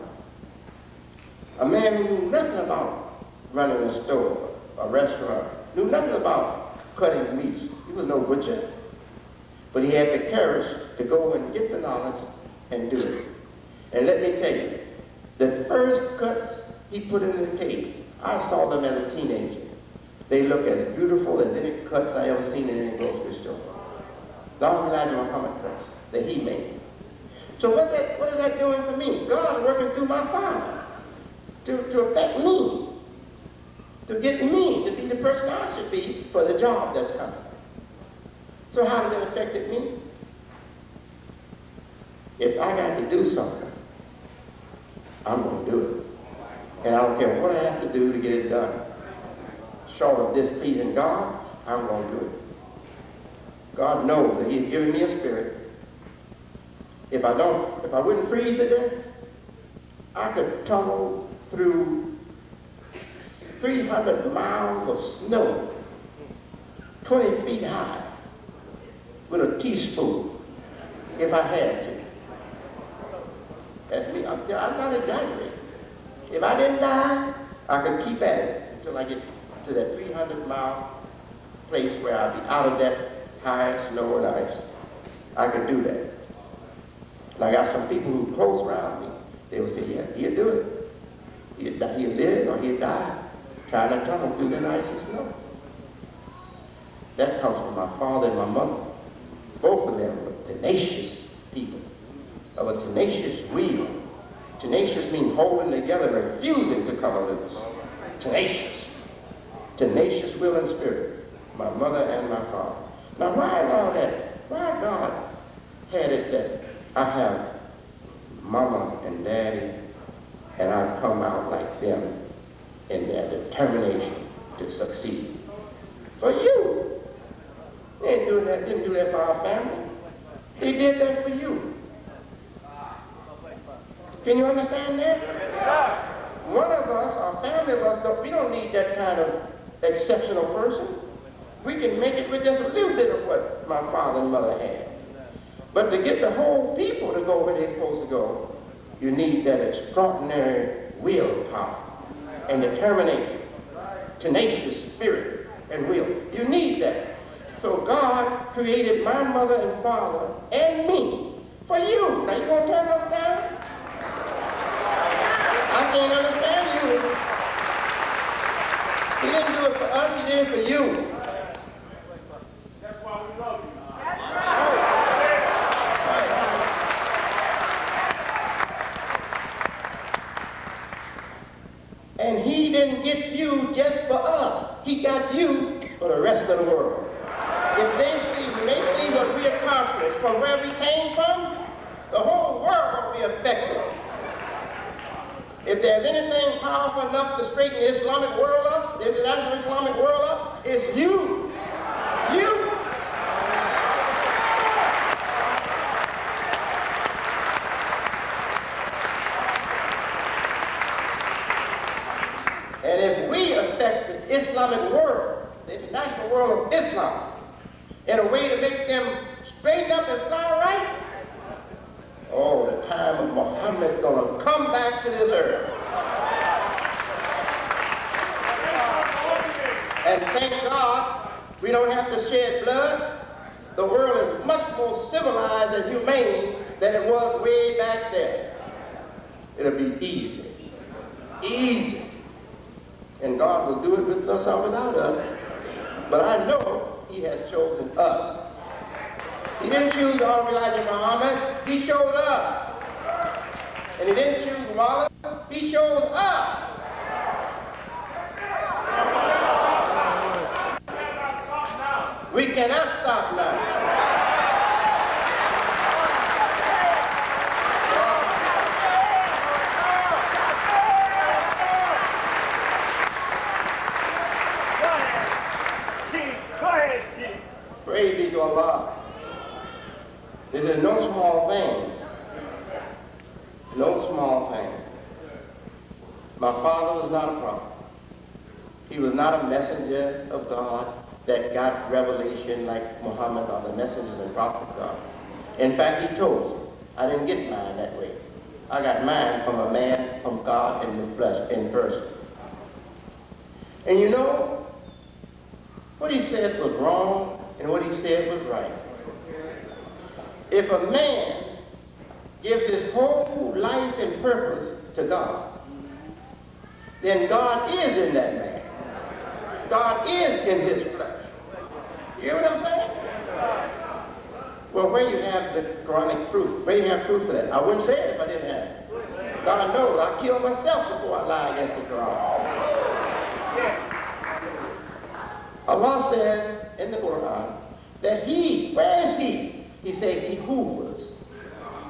A man who knew nothing about running a store, a restaurant, knew nothing about cutting meats. He was no butcher. But he had the courage to go and get the knowledge and do it. And let me tell you, the first cuts he put in the case, I saw them as a teenager. They look as beautiful as any cuts I ever seen in any grocery store. The Elijah Muhammad cuts that he made. So what is that doing for me? God is working through my father to affect me, to get me to be the person I should be for the job that's coming. So how did it affect me? If I got to do something, I'm going to do it. And I don't care what I have to do to get it done. Short of displeasing God, I'm going to do it. God knows that He's given me a spirit. If I wouldn't freeze to death, I could tumble through 300 miles of snow, 20 feet high, with a teaspoon, if I had to. That's me. I'm not exaggerating. If I didn't die, I could keep at it until I get to that 300-mile place where I'll be out of that high snow and ice. I could do that. And I got some people who close around me. They will say, yeah, he'll do it. He'll live or he'll die trying to tunnel through that icy snow. That comes from my father and my mother. Both of them were tenacious people, of a tenacious will. Tenacious means holding together, refusing to come loose. Tenacious. Tenacious will and spirit. My mother and my father. Now why is all that? Why God had it that I have mama and daddy and I come out like them in their determination to succeed? For you. They didn't do that for our family. They did that for you. Can you understand that? One of us, our family of us, we don't need that kind of exceptional person. We can make it with just a little bit of what my father and mother had. But to get the whole people to go where they're supposed to go, you need that extraordinary willpower and determination, tenacious spirit and will. You need that. So God created my mother and father and me for you. Now you gonna turn us down? I can't understand you. He didn't do it for us, he did it for you. That's why we love you. That's right. And he didn't get you just for us. He got you for the rest of the world. If when they see what we accomplished from where we came from, the whole world will be affected. If there's anything powerful enough to straighten the Islamic world up, the international Islamic world up, it's you. You. And if we affect the Islamic world, the international world of Islam, in a way to make them straighten up and fly right, oh, the time of Mohammed is going to come back to this earth. And thank God we don't have to shed blood. The world is much more civilized and humane than it was way back there. It'll be easy. Easy. And God will do it with us or without us. But I know He has chosen us. He didn't choose Elijah Muhammad, He chose us. And He didn't choose Wallace, He chose us. We cannot stop now. Praise be to Allah. This is no small thing. No small thing. My father was not a prophet. He was not a messenger of God that got revelation like Mohammed or the messengers and prophets of God. In fact, he told me, I didn't get mine that way. I got mine from a man from God in the flesh, in person. And you know, what he said was wrong and what he said was right. If a man gives his whole life and purpose to God, then God is in that man. God is in his flesh. You hear what I'm saying? Well, where you have the Quranic proof, where you have proof of that? I wouldn't say it if I didn't have it. God knows I kill myself before I lie against the Quran. Allah says in the Quran that he, where is he? He said he hovers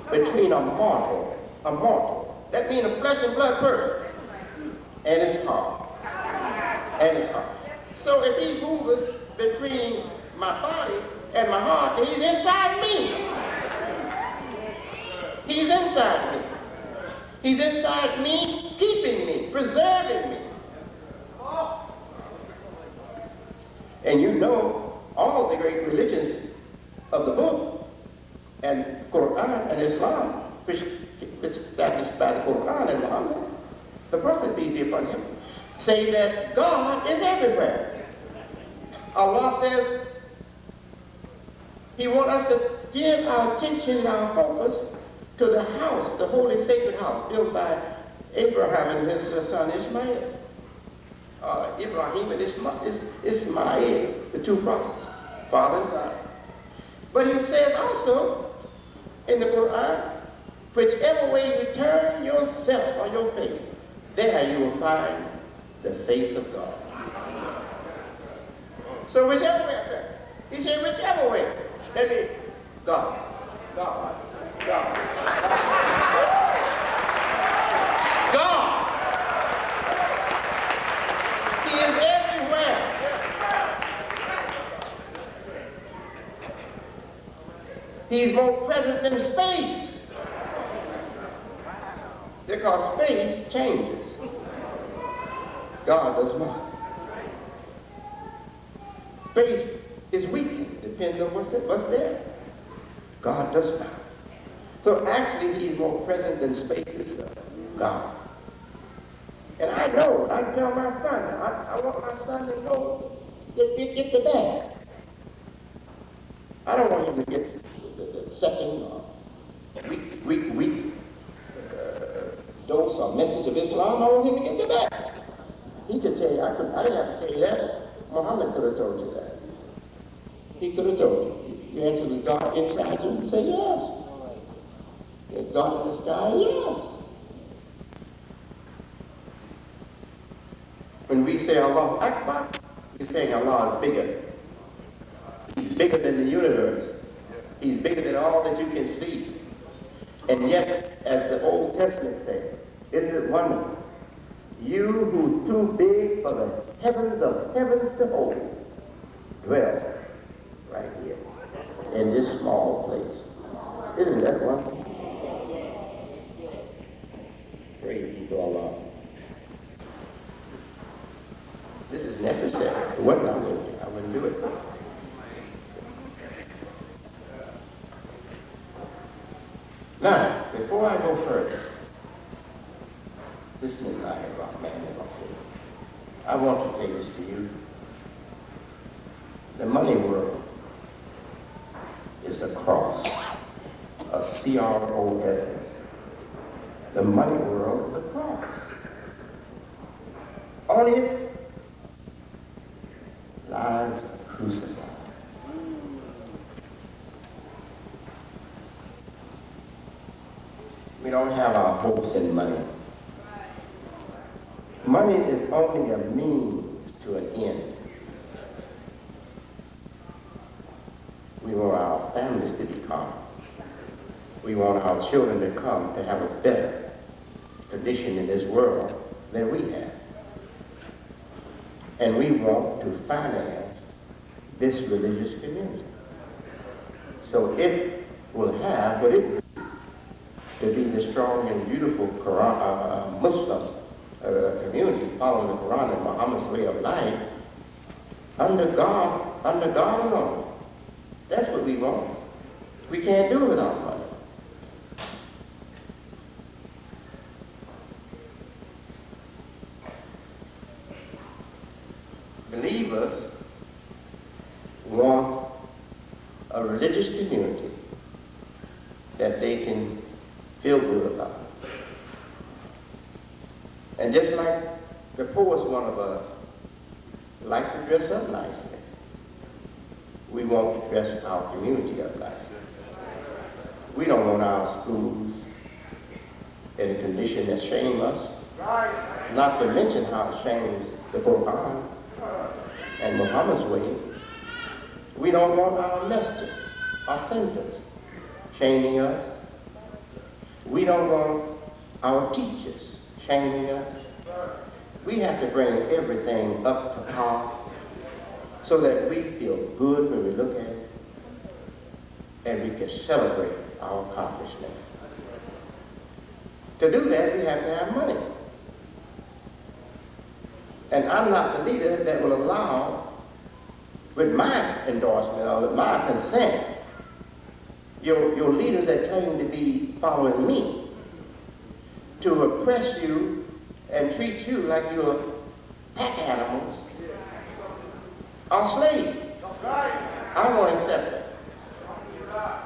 between a mortal. That means a flesh and blood person, and his heart. And his heart. So if he hovers between my body and my heart, then he's inside me. He's inside me. He's inside me, keeping me, preserving me. And you know, all the great religions of the book, and Quran and Islam, which is established by the Quran and Muhammad, the Prophet be upon him, say that God is everywhere. Allah says he wants us to give our attention and our focus to the house, the holy sacred house built by Abraham and his son Ishmael. Ibrahim and Ismail, the two prophets, father and son. But he says also in the Quran, whichever way you turn yourself or your face, there you will find the face of God. So whichever way I turn, he said whichever way, that means God, God, God, God. He is everywhere. He's more present than space. Because space changes. God does not. Space is weakened, depending on what's there. God does not. So actually, he's more present than space is God. And I know, I tell my son, I want my son to know, get the best. I don't want him to get the second weak dose or message of Islam. I want him to get the best. He could tell you, I didn't have to tell you that. Muhammad could have told you that. He could have told you. You answer with God inside you and say yes. Is God in the sky? Yes. When we say Allah Akbar, we're saying Allah is bigger. He's bigger than the universe. He's bigger than all that you can see. And yet, as the Old Testament says, isn't it wonderful? You who too big for the heavens of heavens to hold, dwell right here in this small place. Isn't that wonderful? Praise be to Allah. This is necessary. If it wasn't, I wouldn't do it. Now, before I go further, I want to say this to you. The money world is a cross, a C-R-O-S-S. The money world is a cross. On it lies crucified. We don't have our hopes in money. Money is only a means to an end. We want our families to be calm. We want our children to come to have a better condition in this world than we have. And we want to finance this religious community. So if will have what it needs to be the strong and beautiful Muslim community following the Quran and Muhammad's way of life under God alone. That's what we want. We can't do it without money. Believers want a religious community that they can feel good about. And just like the poorest one of us like to dress up nicely, we want to dress our community up nicely. We don't want our schools in a condition that shame us, not to mention how it shames the Quran and Muhammad's way. We don't want our masters, our centers, shaming us. We don't want our teachers shaming us. We have to bring everything up to par so that we feel good when we look at it and we can celebrate our accomplishments. To do that, we have to have money. And I'm not the leader that will allow, with my endorsement or with my consent, your leaders that claim to be following me to oppress you and treat you like you're pack animals or slaves. I won't accept that.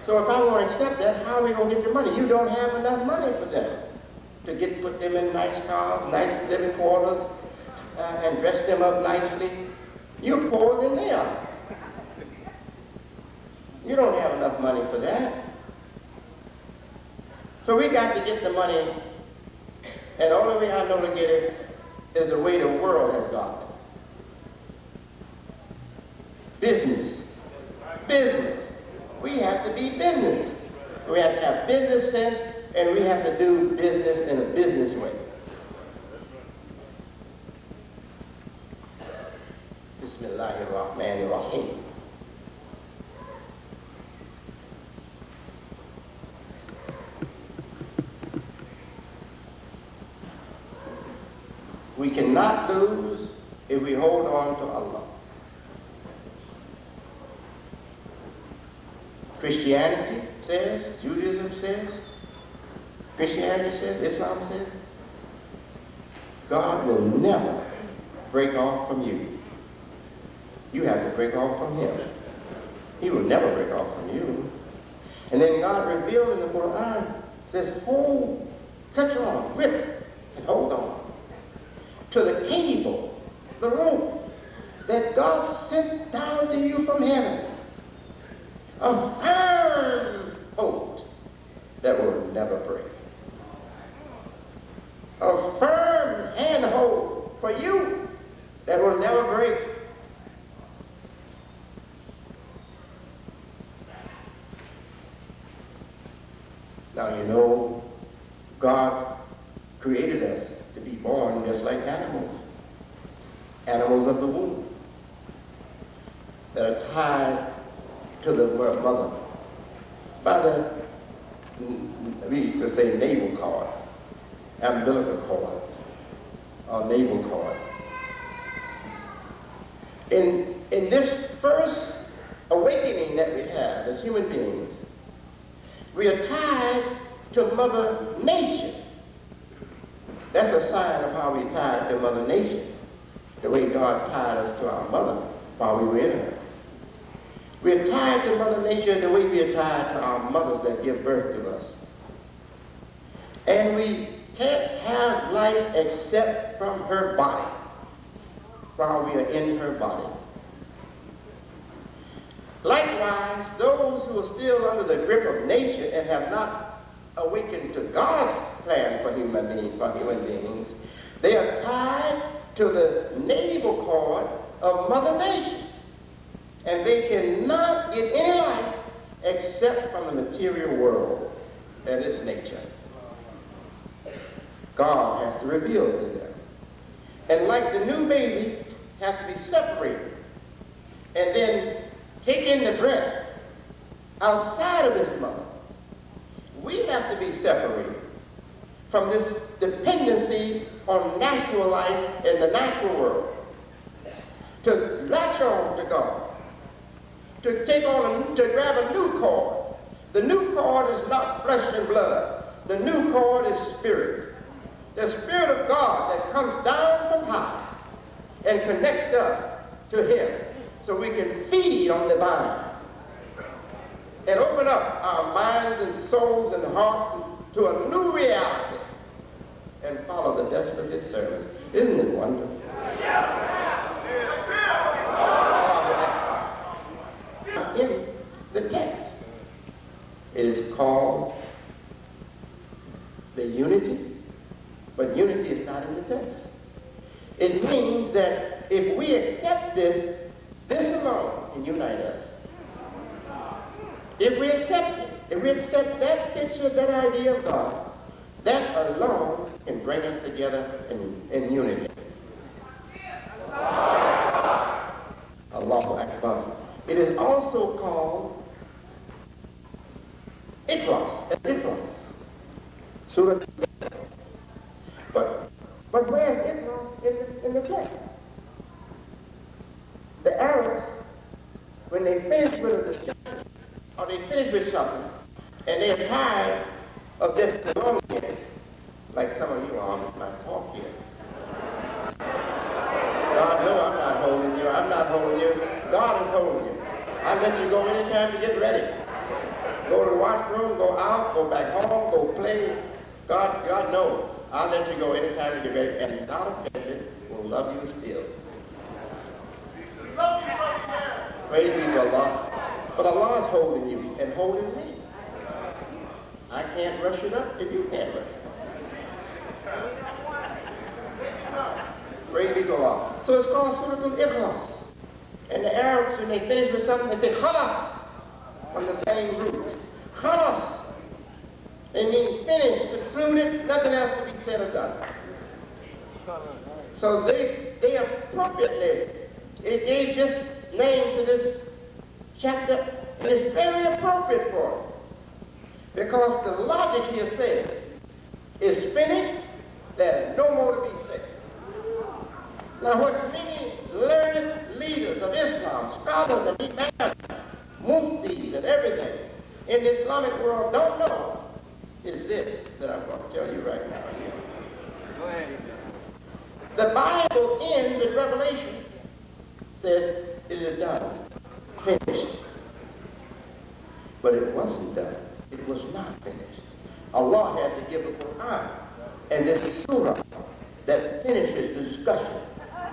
So if I won't accept that, how are we going to get the money? You don't have enough money for them to put them in nice cars, nice living quarters, and dress them up nicely. You're poorer than they are. You don't have enough money for that. So we got to get the money, and the only way I know to get it is the way the world has got it. Business. Business. We have to be business. We have to have business sense, and we have to do business in a business way. Bismillahirrahmanirrahim. We cannot lose if we hold on to Allah. Christianity says, Judaism says, Christianity says, Islam says, God will never break off from you. You have to break off from Him. He will never break off from you. And then God revealed in the Quran, says, hold, catch on, grip it, and hold on to the cable, the rope that God sent down to you from heaven. A firm hold that will never break. A firm handhold for you that will never break. Now you know, God created us to be born just like animals. Animals of the womb that are tied to the mother by the, we used to say navel cord, umbilical cord, or navel cord. In this first awakening that we have as human beings, we are tied to Mother Nature. That's a sign of how we tied to Mother Nature, the way God tied us to our mother while we were in her. We're tied to Mother Nature the way we are tied to our mothers that give birth to us. And we can't have life except from her body while we are in her body. Likewise, those who are still under the grip of nature and have not awakened to God's plan for human beings, they are tied to the navel cord of Mother Nature. And they cannot get any life except from the material world and its nature. God has to reveal it to them. And like the new baby, have to be separated and then take in the breath outside of this mother, we have to be separated from this dependency on natural life in the natural world, to latch on to God, to grab a new cord. The new cord is not flesh and blood. The new cord is spirit. The Spirit of God that comes down from high and connects us to Him so we can feed on the vine and open up our minds and souls and hearts to a new reality and follow the rest of this service. Isn't it wonderful? In the text, it is called the unity, but unity is not in the text. It means that if we accept this alone can unite us. If we accept it, if we accept that picture, that idea of God, that alone can bring us together in unity. Allahu Akbar. It is also called Ikhlas. Surah. But where's Ikhlas in the text? The Arabs, when they finish with a discussion, or they finish with something, and they're tired of this belonging it, like some of you on my talk here. God, no, I'm not holding you. I'm not holding you. God is holding you. I let you go anytime you get ready. Go to the washroom, go out, go back home, go play. God knows. I'll let you go anytime you get ready. And not offended, will love you still. Praise be to Allah. But Allah is holding you and holding me. I can't rush it up if you can't rush it up. Praise be to Allah. So it's called Surah Al-Ikhlas. And the Arabs, when they finish with something, they say khalas, from the same root. Khalas. It means finished, concluded, nothing else to be said or done. So they appropriately, it gave this name to this chapter, and it's very appropriate for it. Because the logic here says, it's finished, there's no more to be said. Now what many learned leaders of Islam, scholars and imams, muftis and everything in the Islamic world don't know is this that I'm going to tell you right now. Go ahead. The Bible ends with Revelation. Says it is done, finished. But it wasn't done. It was not finished. Allah had to give the Quran and this surah that finishes the discussion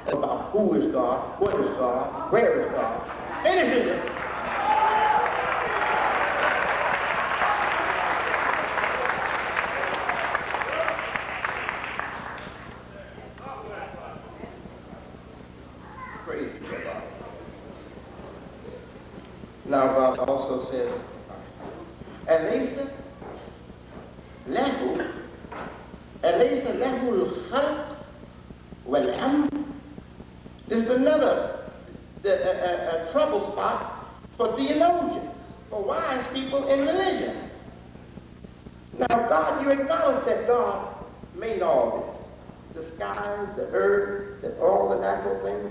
about who is God, what is God, where is God, finishes it. Praise be to Allah. Now God also says, أليس له الخلق والأمر. This is another trouble spot for theologians, for wise people in religion. Now God, you acknowledge that God made all this. The skies, the earth, all the natural things,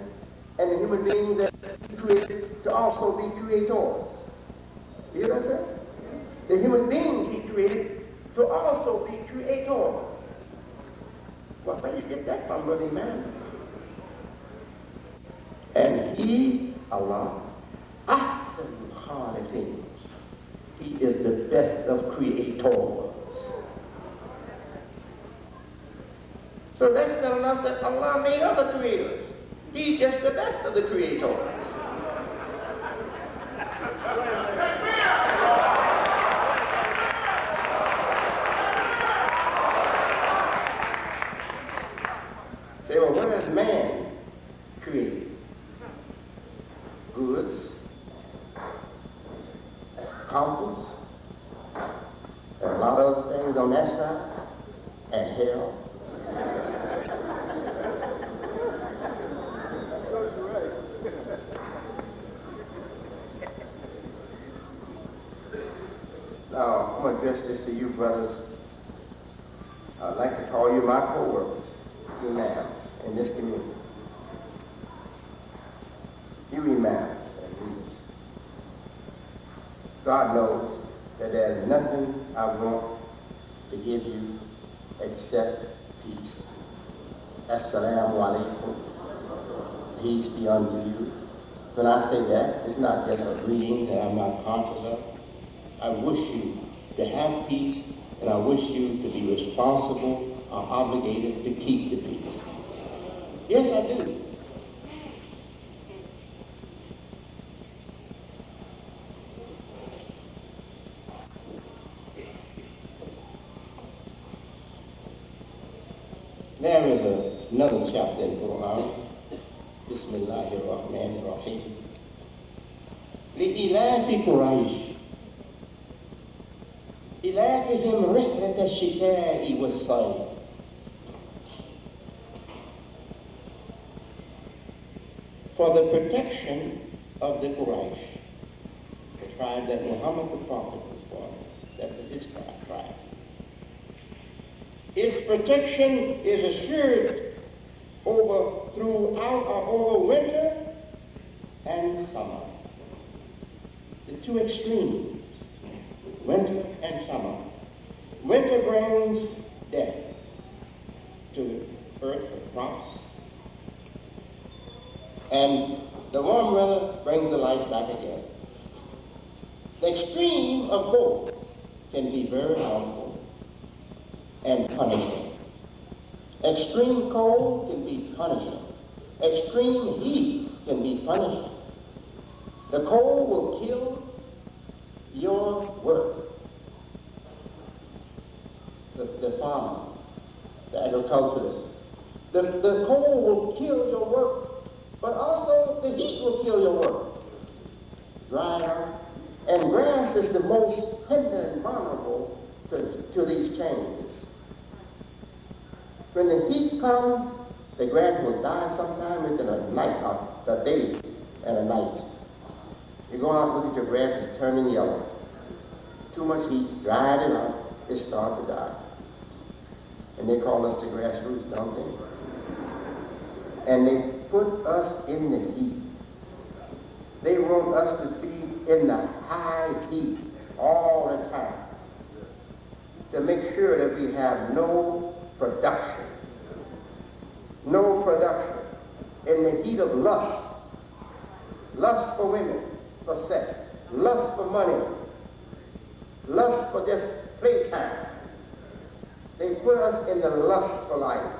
and the human beings that He created to also be creators. You hear what I said? The human beings He created to also be creators. Well, where do you get that from, Brother Imam? And He, Allah, Ahsanul Khaliqin. He is the best of creators. So that's telling us that Allah made other creators. He's just the best of the creators. Say, well, what has man created? Goods, compass, and a lot of other things on that side, and hell. Now, I'm going to address this to you, brothers. I'd like to call you my co-workers, imams in this community. You imams and leaders. God knows that there's nothing I want to give you except peace. Assalamu alaikum. Peace be unto you. When I say that, it's not just a greeting that I'm not conscious of. I wish you to have peace, and I wish you to be responsible or obligated to keep the peace. Yes, I do. There is another chapter in the Quran. Bismillahirrahmanirrahim. لإلاف قريش إلافهم رحلة الشتاء والصيف. For the protection of the Quraysh, the tribe that Muhammad the Prophet was born, that was his tribe. Its protection is assured over winter and summer. The two extremes, winter and summer. Winter brings death to earth and crops, and the warm weather brings the life back again. The extreme of both can be very harmful and punishing. Extreme cold can be punishing. Extreme heat can be punishing. The cold will kill your work. The farmer, the agriculturist. The cold will kill your work, but also the heat will kill your work. Dry out. And grass is the most tender and vulnerable to these changes. When the heat comes, the grass will die sometime within a day and a night. You go out and look at your grass, it's turning yellow. Too much heat, dried it out, it starts to die. And they call us the grassroots, don't they? And they put us in the heat. They want us to be in the high heat all the time to make sure that we have no production. No production in the heat of lust. Lust for women, for sex. Lust for money. Lust for just playtime. They put us in the lust for life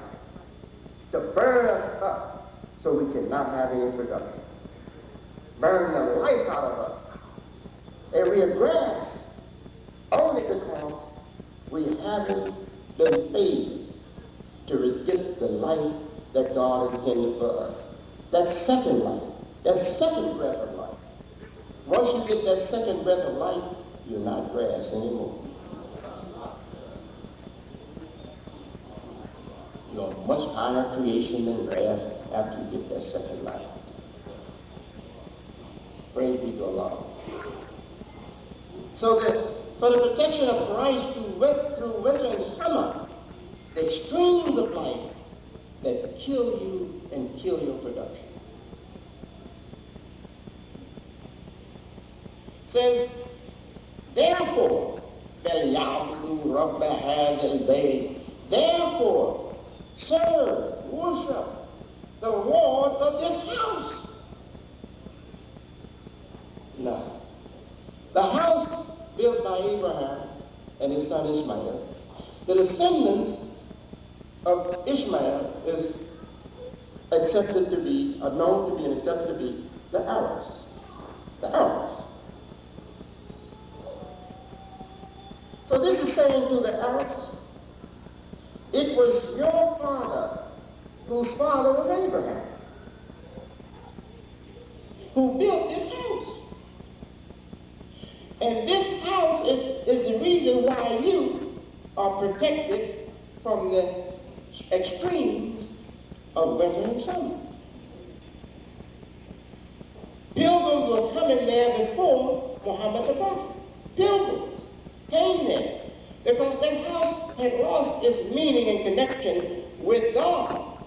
to burn us up so we cannot have any production. Burn the life out of us. And we are grass only because we haven't been paid to get the life that God intended for us. That second life, that second breath of life. Once you get that second breath of life, you're not grass anymore. You're a much higher creation than grass after you get that second life. Praise be to Allah. So that for the protection of Christ through winter and summer, the extremes of life that kill you and kill your production. Says, therefore, فَلْيَعْبُدُوا رَبَّ هَذَا الْبَيْتِ. Therefore, serve, worship the Lord of this house. Now, the house built by Abraham and his son Ishmael, the descendants of Ishmael is accepted to be, or known to be and accepted to be, the Arabs. The Arabs. So this is saying to the Arabs, it was your father, whose father was Abraham, who built this house. And this house is the reason why you are protected from the extremes of winter and summer. Pilgrims were coming there before Muhammad the Prophet. Pilgrims lost its meaning and connection with God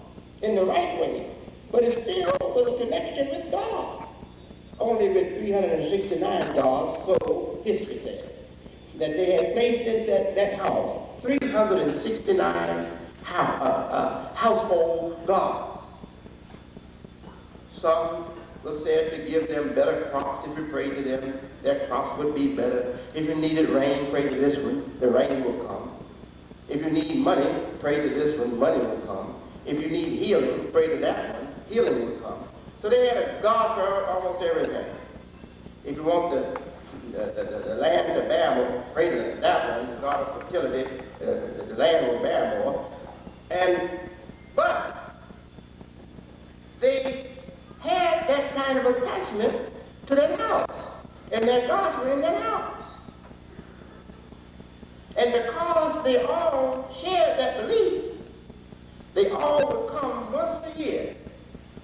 in the right way, but it still was a connection with God. Only with 369 dogs, so history says, that they had placed in that house 369 household gods. Some was said to give them better crops. If you prayed to them, their crops would be better. If you needed rain, pray to this one, the rain will come. If you need money, pray to this one, money will come. If you need healing, pray to that one, healing will come. So they had a God for almost everything. If you want the land to bear more, pray to that one, the God of fertility, the land will bear more. But they had that kind of attachment to that house, and their gods were in that house. And because they all shared that belief, they all would come once a year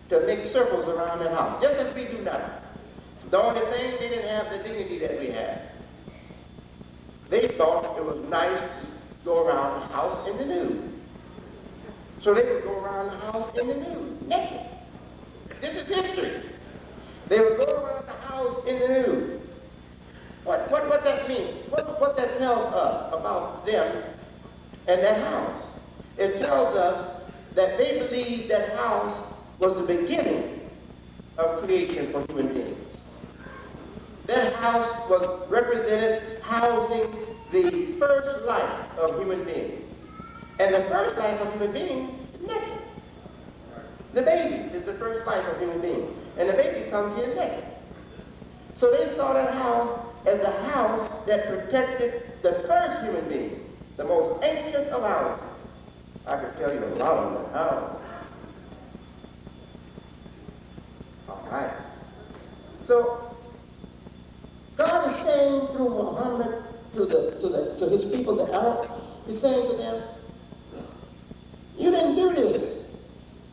to make circles around that house, just as we do now. The only thing, they didn't have the dignity that we have. They thought it was nice to go around the house in the nude. So they would go around the house in the nude, naked. This is history. They would go around the house in the nude. What that means, what that tells us about them and that house, it tells us that they believed that house was the beginning of creation for human beings. That house was represented housing the first life of human beings. And the first life of human beings is naked. The baby is the first life of human beings. And the baby comes here naked. So they saw that house as the house that protected the first human being, the most ancient of houses. I could tell you a lot on that house. All right. So God is saying through Mohammed to his people, the Arabs, he's saying to them, you didn't do this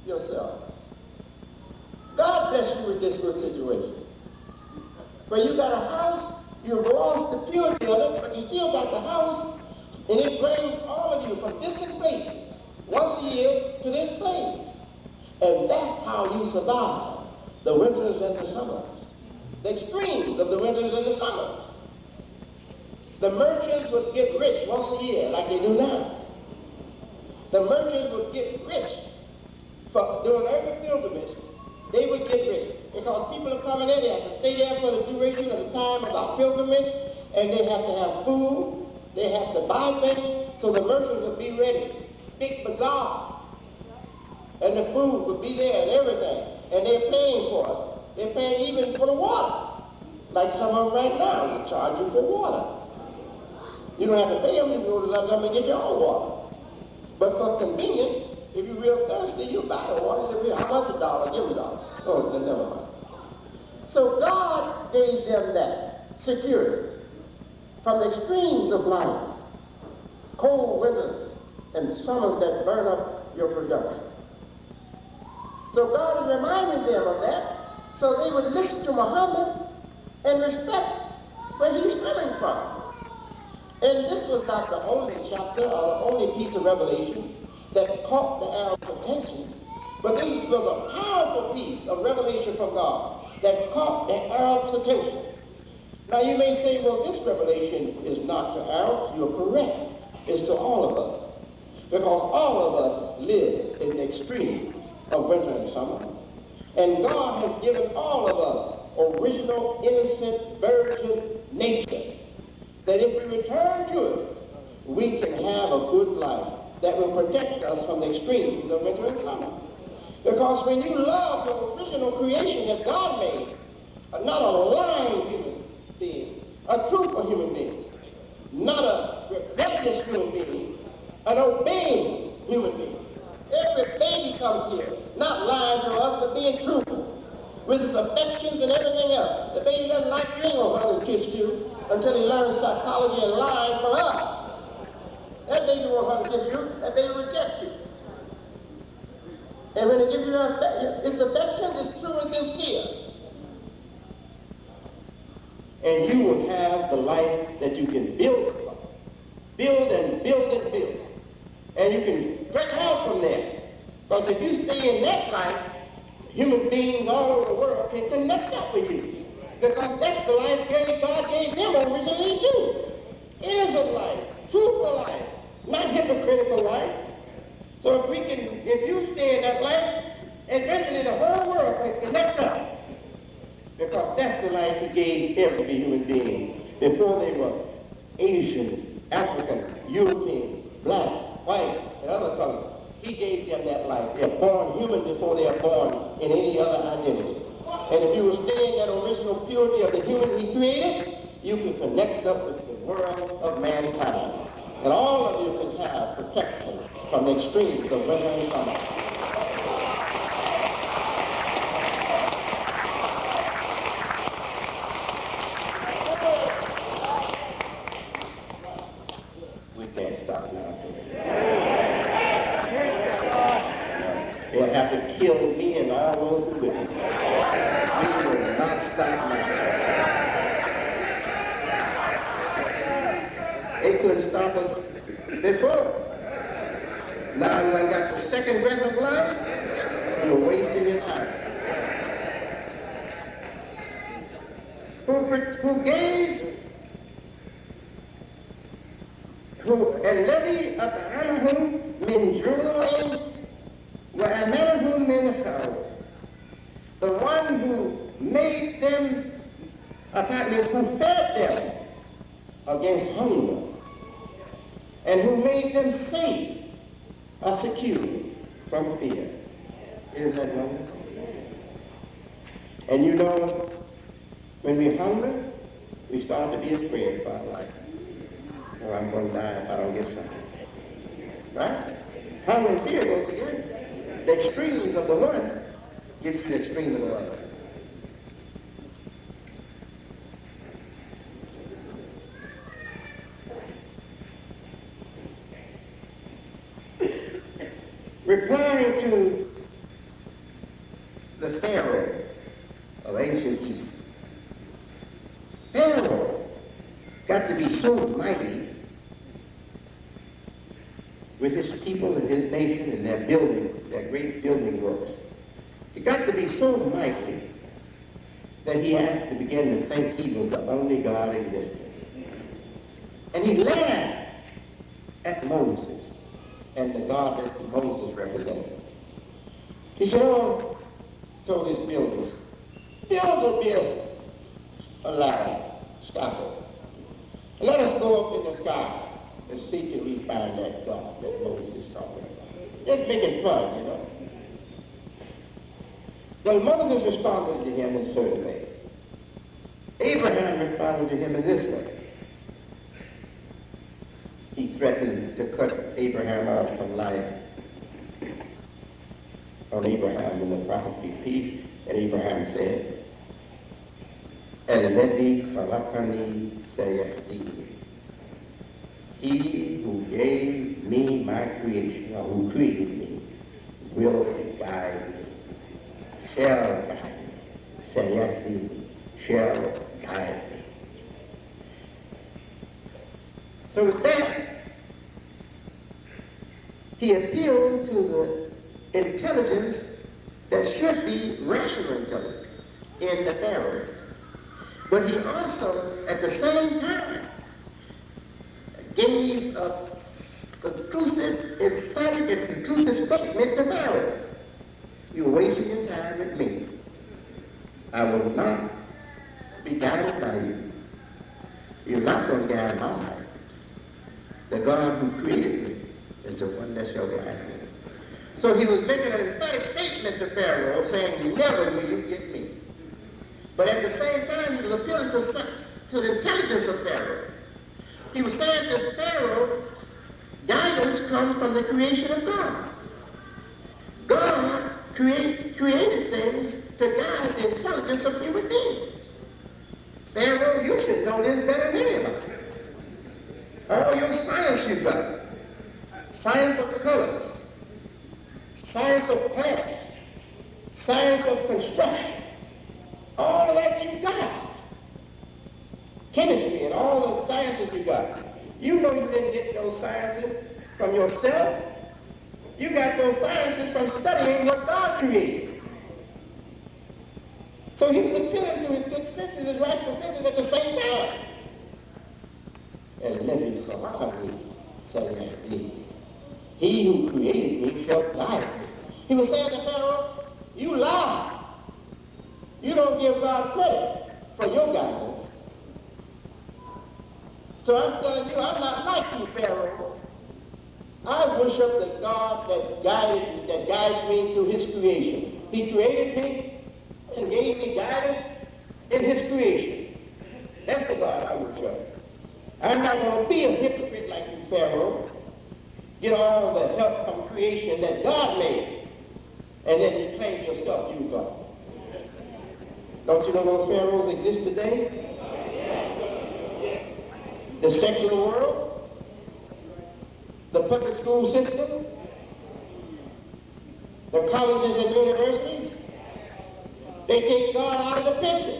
yourself. God bless you with this good situation. Where you got a house, you've lost the purity of it, but you still got the house, and it brings all of you from distant places once a year to this place. And that's how you survive the winters and the summers, the extremes of the winters and the summers. The merchants would get rich once a year like they do now. The merchants would get rich for doing every pilgrimage. They would get rich because people are coming in, they have to stay there for the duration of the time of our pilgrimage, and they have to have food, they have to buy things, so the merchants would be ready. Big bazaar. And the food would be there and everything, and they're paying for it. They're paying even for the water. Like some of them right now, they charge you for water. You don't have to pay them, you go to them and get your own water. But for convenience, if you're real thirsty, you buy the water. Say, how much $1? Give me $1. Oh, then never mind. So God gave them that security from the extremes of life, cold winters and summers that burn up your production. So God is reminding them of that, so they would listen to Muhammad and respect where he's coming from. And this was not the only chapter or the only piece of revelation that caught the Arabs' attention, but this was a powerful piece of revelation from God that caught the Arabs' attention. Now you may say, well, this revelation is not to Arabs. You're correct. It's to all of us. Because all of us live in the extreme of winter and summer. And God has given all of us original, innocent, virgin nature, that if we return to it, we can have a good life that will protect us from the extremes of winter and summer. Because when you love the original creation that God made, not a lying human being, a truthful human being, not a rebellious human being, an obeying human being. Every baby comes here, not lying to us, but being truthful, with his affections and everything else. The baby doesn't like you, ain't gonna run and kiss you until he learns psychology and lying from us. That baby won't run and kiss you, that baby rejects you. And when it gives you its affection, it's true and sincere. And you will have the life that you can build upon. Build and build and build. Because if you stay in that life, human beings all over the world can connect up with you. Because that's the life God gave them originally too. Innocent life, truthful life, not hypocritical life. So if you stay in that life, eventually the whole world can connect up. Because that's the life he gave every human being before they were Asian, African, European, black, white, and other colors. He gave them that life. They're born human before they are born in any other identity. And if you will stay in that original purity of the human he created, you can connect up with the world of mankind. And all of you can have protection from the extremes of winter and summer. We can't stop now. They'll have to kill me and all those who with me. We will not stop now. They couldn't stop us before. Now you ain't got the second breath of life, you're wasting your time. الذي أطعمهم من جوع وأمنهم من خوف. The one who made them, who fed them against hunger, and who made them safe or secure from fear. Isn't that wonderful? And you know, when we're hungry, we start to be afraid about life. Oh, I'm going to die if I don't get something. Right? Hunger and fear goes together. The extremes of the one gives you the extreme of the other. Replying to the Pharaoh of ancient Egypt. Pharaoh got to be so mighty with his people and his nation and their building, their great building works. He got to be so mighty that he had to begin to think he was the only God existing. And he laughed at Moses and the God that Moses represented. He said, oh, told his builders, build a ladder, scaffold, and let us go up in the sky and see till we find that God that Moses is talking about. Just making fun, you know. Well, Moses responded to him in a certain way. Abraham responded to him in this way. He threatened to cut Abraham off from life. On Abraham in the prophet be peace, and Abraham said, الذي خلقني سيهديني. He who gave me my creation, or who created me, will guide me, shall guide me, سيهديني, shall guide me. So with that, he appealed to the intelligence that should be rational intelligence in the Pharaoh. But he also, at the same time, gave a conclusive, emphatic, and conclusive statement to Pharaoh. You're wasting your time with me. I will not be guided by you. You're not going to guide my life. The God who created me is the one that shall guide me. So he was making an emphatic statement to Pharaoh, saying, never will you get me. But at the same time, he was appealing to the intelligence of Pharaoh. He was saying to Pharaoh, guidance comes from the creation of God. God created things to guide the intelligence of human beings. Pharaoh, you should know this better than anybody. All your science you got, science of colors, science of plants, science of construction, all of that you got. Chemistry and all the sciences you got. You know you didn't get those sciences from yourself. You got those sciences from studying what God created. So he was appealing to his good senses, his rational senses at the same time. And then he said, he who created me shall guide me. He was saying to Pharaoh, you lie. You don't give God credit for your guidance. So I'm telling you, I'm not like you, Pharaoh. I worship the God that guides me through his creation. He created me and gave me guidance in his creation. That's the God I worship. I'm not going to be a hypocrite like you, Pharaoh. Get all the help from creation that God made, and then you claim yourself you God. Don't you know those pharaohs exist today? The secular world, the public school system, the colleges and universities, they take God out of the picture.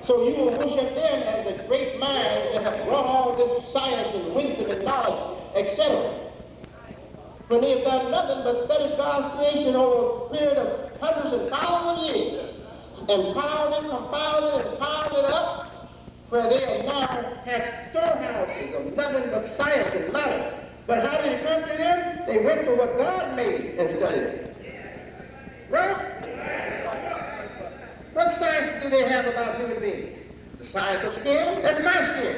So you will worship them as the great minds that have brought all this science and wisdom and knowledge, etc. When they have done nothing but study God's creation over a period of hundreds and thousands of years, and piled it, compiled it, and piled it up, where they now have storehouses of nothing but science and knowledge. But how did it come to them? They went to what God made and studied it. Right? What science do they have about human beings? The science of skin? That's my skin.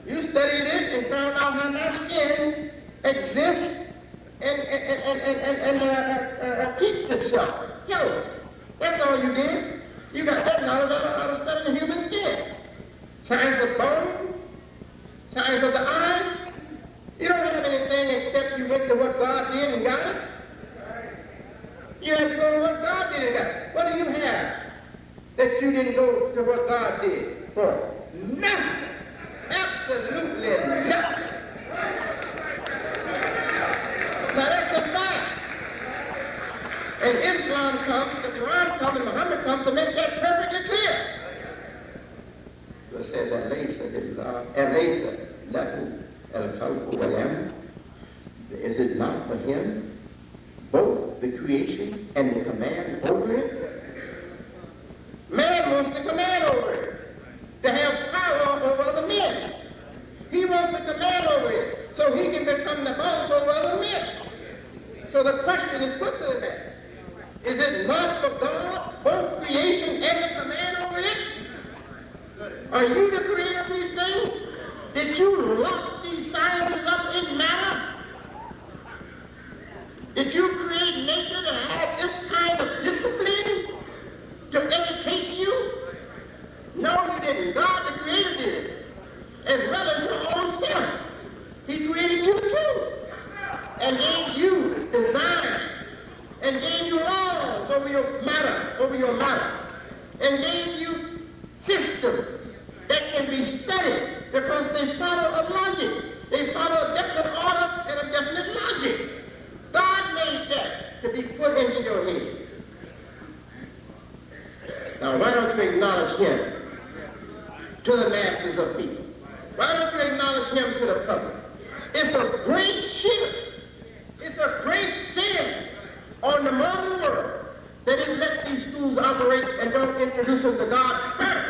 You studied it and found out how my skin exists and keeps itself. Healthy. That's all you did. You got that knowledge out of studying the human skin. Science of bone, science of the eye. You don't have anything except you went to what God did and got it. You have to go to what God did and got it. What do you have that you didn't go to what God did for? Nothing. Absolutely nothing. Now that's a fact. And Islam comes, the Quran comes, and Muhammad comes to make that perfectly clear. So it says, is it not for him both the creation and the command over it? Man wants the command over it, to have power over other men. He wants the command over it, so he can become the boss over other men. So the question is put to the man. Is it not for God, both creation and the command over it? Are you the creator of these things? Did you lock these sciences up in matter? Did you create nature to have this kind of discipline to educate you? No, you didn't. God, the creator, did it. As well as your own self. He created you too. And gave you design. And gave you laws over your matter, and gave you systems that can be studied because they follow a logic. They follow a definite order and a definite logic. God made that to be put into your head. Now, why don't you acknowledge him to the masses of people? Why don't you acknowledge him to the public? It's a great shirk. It's a great sin on the modern world that it lets these schools operate and don't introduce them to God first.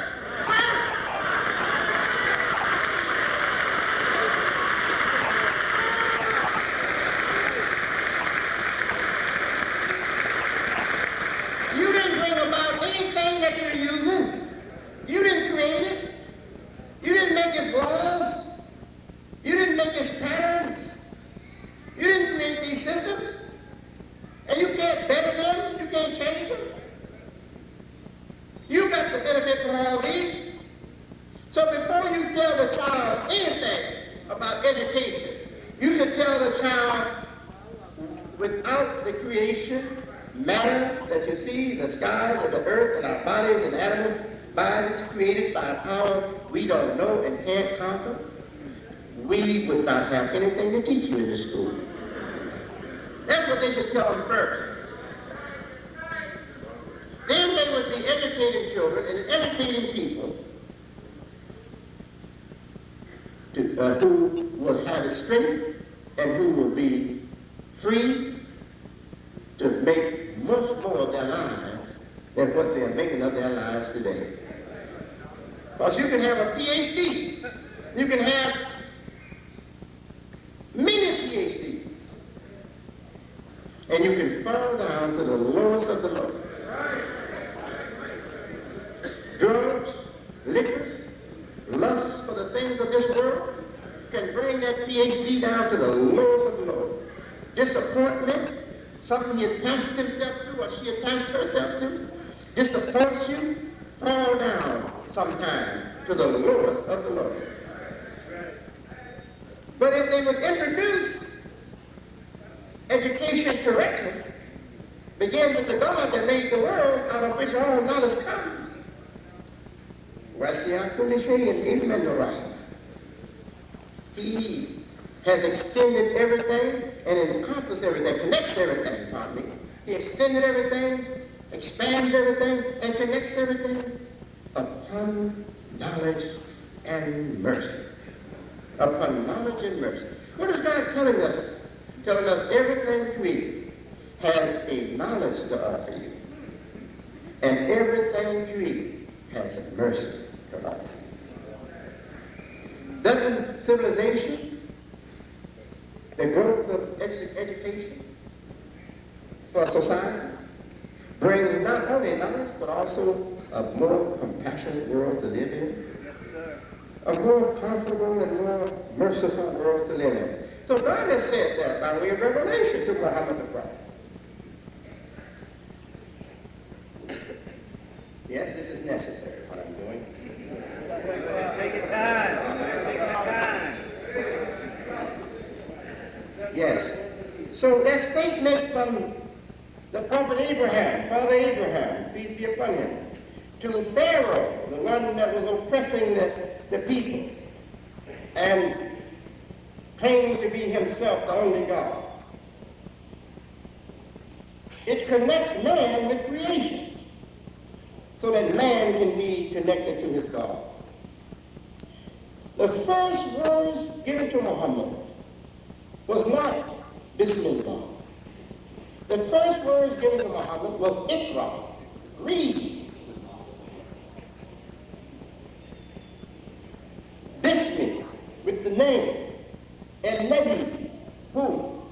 You didn't bring about anything that you're using. You didn't create it. You didn't make its laws. You didn't make its patterns. You didn't create these systems. And you can't better them, you can't change them. You got to benefit from all these. So before you tell the child anything about education, you should tell the child without the creation, matter that you see, the skies and the earth and our bodies and animals, bodies created by a power we don't know and can't conquer, we would not have anything to teach you in the school. That's what they should tell them first. Then they would be educating children and educating people who will have strength and who will be free to make much more of their lives than what they're making of their lives today. Because you can have a PhD. You can have many PhDs. And you can fall down to the lowest of the low. Drugs, liquor, lust for the things of this world can bring that PhD down to the lowest of the low. Disappointment, something he attached himself to or she attached herself to, disappoints you, fall down sometime to the lowest of the low. But if they would introduce education correctly, begin with the God that made the world, out of which all knowledge comes. He has extended everything and encompassed everything, connects everything, pardon me. He extended everything, expands everything, and connects everything upon knowledge and mercy. Upon knowledge and mercy. What is God telling us? Telling us everything created has a knowledge to offer you. And everything created has a mercy to offer you. Doesn't civilization, the growth of education for society, bring not only knowledge, but also a more compassionate world to live in? Yes, sir. A more comfortable and more merciful world to live in. So God has said that by way of revelation to Muhammad the prophet. Yes, this is necessary, what I'm doing. Take your time. Take your time. Yes. So that statement from the prophet Abraham, Father Abraham, peace be upon him, to Pharaoh, the one that was oppressing the people, and claiming to be himself the only God. It connects man with creation, so that man can be connected to his God. The first words given to Muhammad was not Bismillah. The first words given to Muhammad was Iqra, read. Bismillah, with the name, Alladhi, who,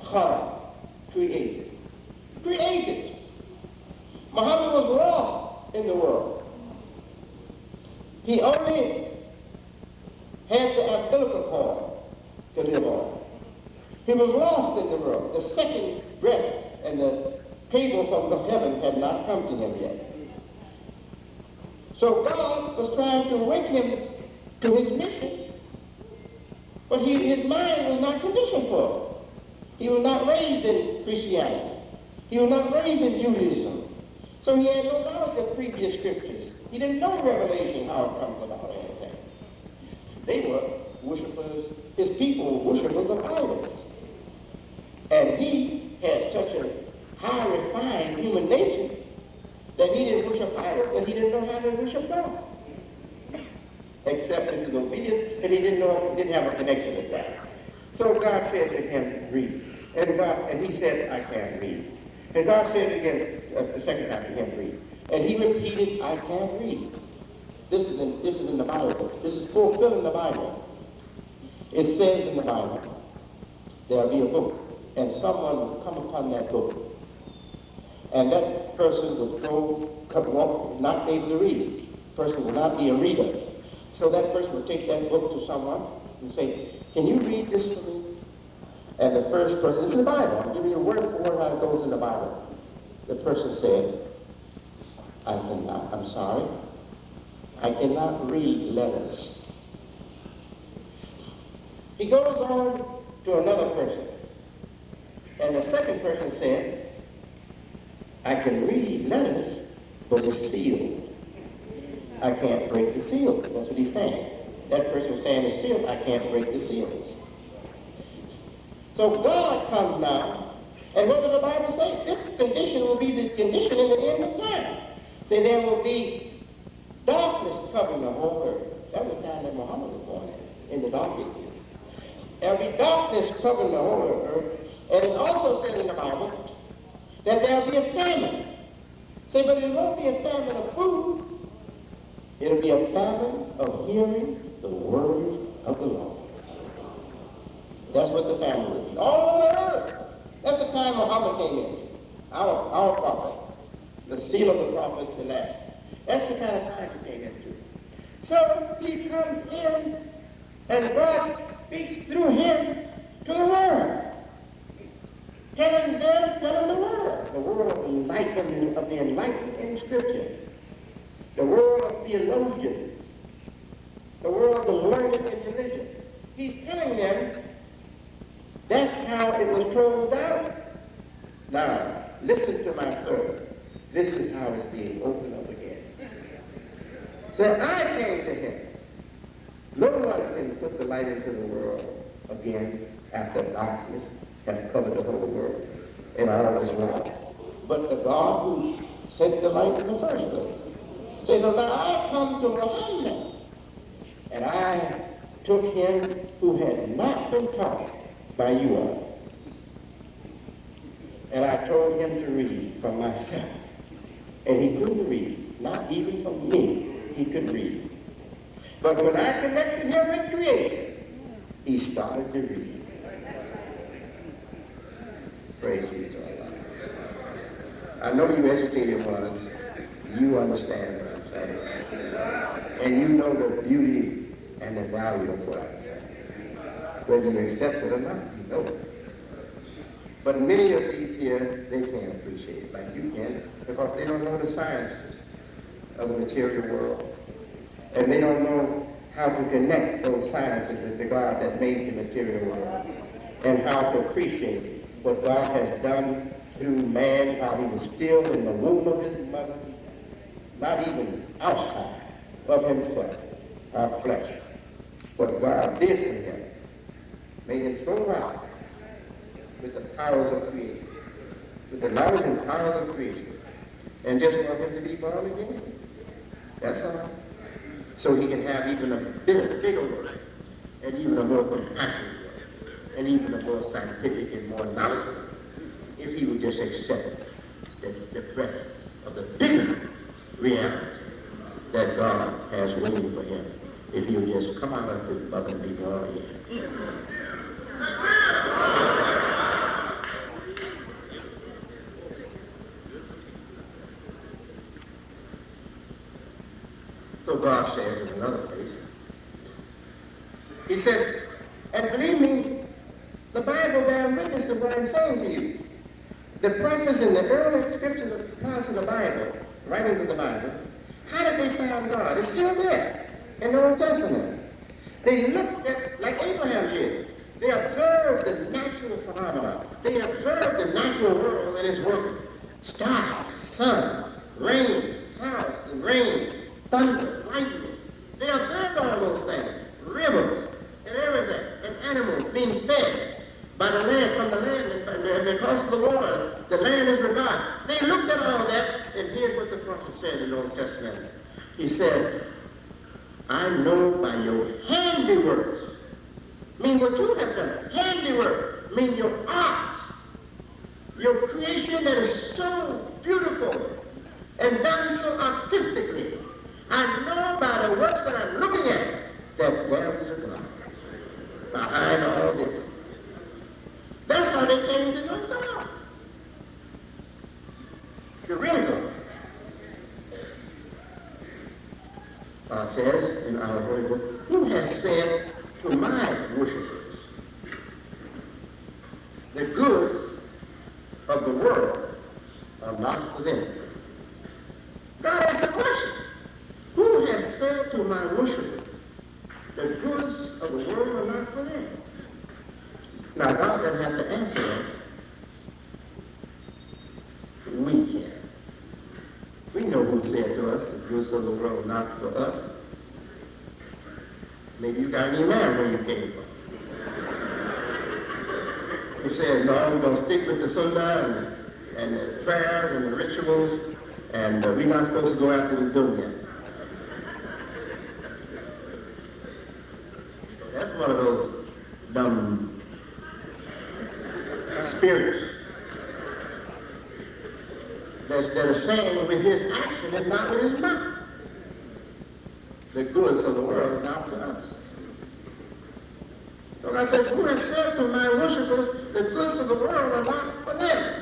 Khalaq, created. Created. Muhammad was lost in the world. He only had the umbilical cord to live on. He was lost in the world. The second breath and the cable from heaven had not come to him yet. So God was trying to wake him to his mission, but his mind was not conditioned for it. He was not raised in Christianity. He was not raised in Judaism. So he had no knowledge of previous scriptures. He didn't know Revelation, how it comes about anything. They were worshipers, his people were worshipers of idols. And he had such a high refined human nature that he didn't worship idols and he didn't know how to worship God. Except in his obedience, and he didn't have a connection with that. So God said to him, read. And he said, I can't read. And God said again, the second time to him, read. And he repeated, I can't read. This is in the Bible. This is fulfilling the Bible. It says in the Bible, there'll be a book, and someone will come upon that book. And that person will not be able to read it. The person will not be a reader. So that person will take that book to someone and say, can you read this for me? And the first person, it's in the Bible, I'm giving you word for word how it goes in the Bible. The person said, I cannot, I'm sorry, I cannot read letters. He goes on to another person. And the second person said, I can read letters, but it's sealed. I can't break the seals. That's what he's saying. That person was saying it's sealed. I can't break the seals. So God comes now, and what does the Bible say? This condition will be the condition in the end of time. Say there will be darkness covering the whole earth. That was the time that Muhammad was born in the dark ages. There will be And darkness covering the whole earth. And it also says in the Bible that there'll be a famine. Say, but it won't be a famine of food. It'll be a famine of hearing the word of the Lord. That's what the famine will be. All over the earth. That's the time Muhammad came in. Our prophet. The seal of the prophets, the last. That's the kind of time he came into. So he comes in, and God speaks through him to the world. Telling the world of the enlightened in Scripture, the world of theologians, the world of the learned in religion. He's telling them that's how it was closed out. Now, listen to my sermon. This is how it's being opened up again. So I came to him. No one can put the light into the world again after darkness has covered the whole world and all is wrong. But the God who sent the light in the first place. Says, so now I come to Muhammad, and I took him who had not been taught by you all. And I told him to read from myself. And he couldn't read, not even from me, he could read. But when I connected him with creation, he started to read. Praise be to Allah. I know you educated ones, you understand what I'm saying. And you know the beauty and the value of what I'm saying. Whether you accept it or not, you know it. But many of these here, they can't appreciate it like you can, because they don't know the sciences of the material world. And they don't know how to connect those sciences with the God that made the material world, and how to appreciate what God has done through man while he was still in the womb of his mother, not even outside of himself, our flesh. What God did for him made him so right with the powers of creation, with the knowledge and powers of creation, and just want him to be born again. That's all. So he can have even a bigger work, and even a more compassionate work, and even a more scientific and more knowledgeable, if he would just accept the breath of the bigger reality that God has waiting for him, if he would just come out of his mother and be born again. So God says in another place, he says, and believe me, the Bible bears witness of what I'm saying to you. The prophets in the early scriptures parts of the Bible, writings of the Bible, how did they find God? It's still there in the Old Testament. They looked at, like Abraham did, they observed the natural phenomena. They observed the natural world that is working. Sky, sun, rain, clouds, and rain, thunder, lightning. They observed all those things. Rivers and everything, and animals being fed by the land, from the land, and because of the water, the land is revived. They looked at all that, and here's what the prophet said in the Old Testament. He said, I know by your handiworks, mean what you have done. Handiwork, mean your art, your creation that is so beautiful and done so artistically. I know by the works that I'm looking at that there is a God behind all this. That's how they came to know God. The real God. God says in our holy book, who has said to my worshipers, the goods of the world are not for them. God asked the question, who has said to my worshipers, the goods of the world are not for them? Now, God doesn't have to answer that. We can. We know who said to us, the goods of the world are not for us. Maybe you got an Imam where you came from. He said, no, we're going to stick with the sunnah and the prayers and the rituals, and we're not supposed to go after the dunya. That's one of those dumb spirits that are saying with his action and not with his mouth. The goods of the world are not for us. So God says, who has said to my worshipers, the goods of the world are not for them?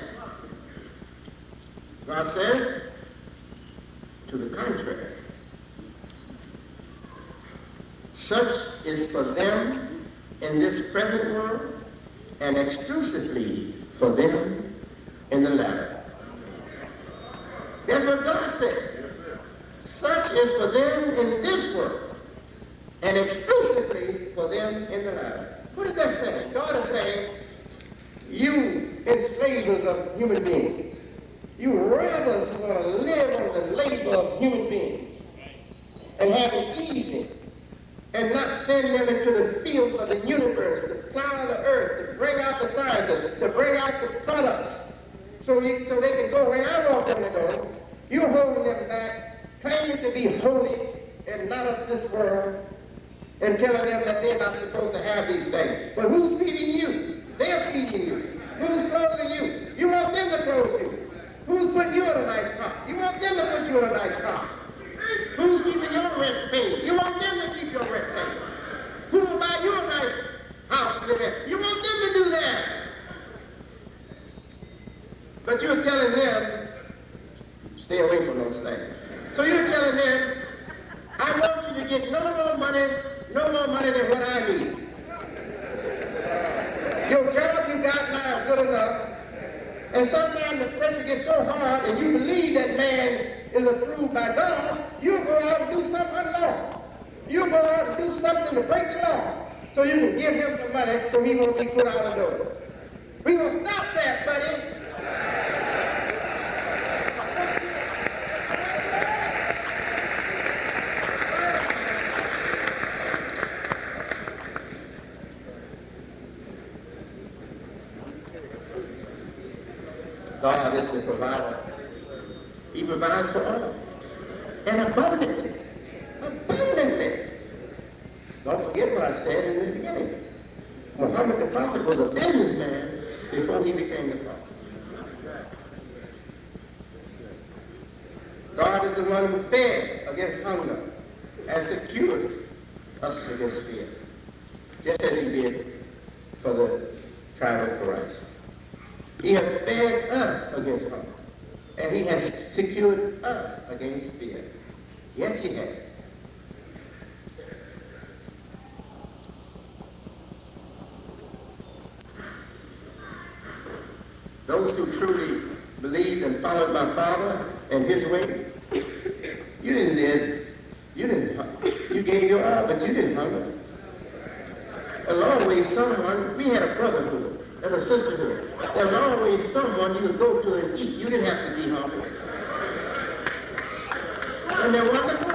God says, to the contrary. Such is for them in this present world, and exclusively for them in the latter. That's what God said. Such is for them in this world, and exclusively for them in the latter. What is that saying? God is saying, you enslavers of human beings, you robbers who want to live on the labor of human beings and have it easy, and not send them into the fields of the universe to plow the earth, to bring out the sciences, to bring out the products, so they can go where I want them to go. You're holding them back, claiming to be holy and not of this world, and telling them that they're not supposed to have these things. But who's feeding you? They're feeding you. Who's clothing you? You want them to clothe you. Who's putting you in a nice car? You want them to put you in a nice car. Who's keeping your rent paid? You want them to keep your rent paid. Who will buy you a nice house to live in? You want them to do that. But you're telling them, stay away from those things. So you're telling them, I want you to get no more money than what I need. Your job you got now is good enough. And sometimes the pressure gets so hard and you believe that man is approved by God, you go out and do something unlawful. You go out and do something to break the law so you can give him some money so he won't be put out the door. We will stop that, buddy. God is the provider. He provides for us. And abundantly. Abundantly. Don't forget what I said in the beginning. Mohammed the prophet was a businessman before he became the prophet. God is the one who fed against hunger and secured us against fear. Just as he did for the tribe of Christ. He has fed us against hunger, and he has secured us against fear. Yes, he has. Those who truly believed and followed my Father and his way, you didn't live, you gave your all, but you didn't hunger. There's always someone, we had a brotherhood. As a sisterhood. There's always someone you could go to and eat. You didn't have to be hungry. Isn't that wonderful?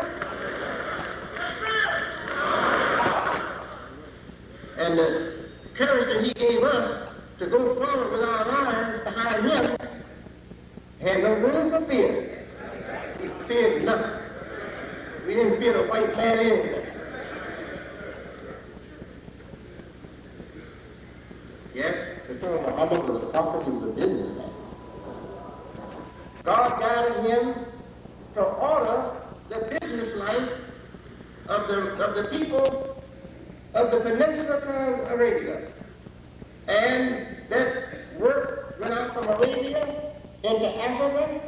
And the courage that he gave us to go forward with our lives behind him had no room for fear. We feared nothing. We didn't fear the white man either. Yes, before Muhammad was a prophet, he was a businessman. God guided him to order the business life of the people of the peninsula called Arabia. And that work went out from Arabia into Africa,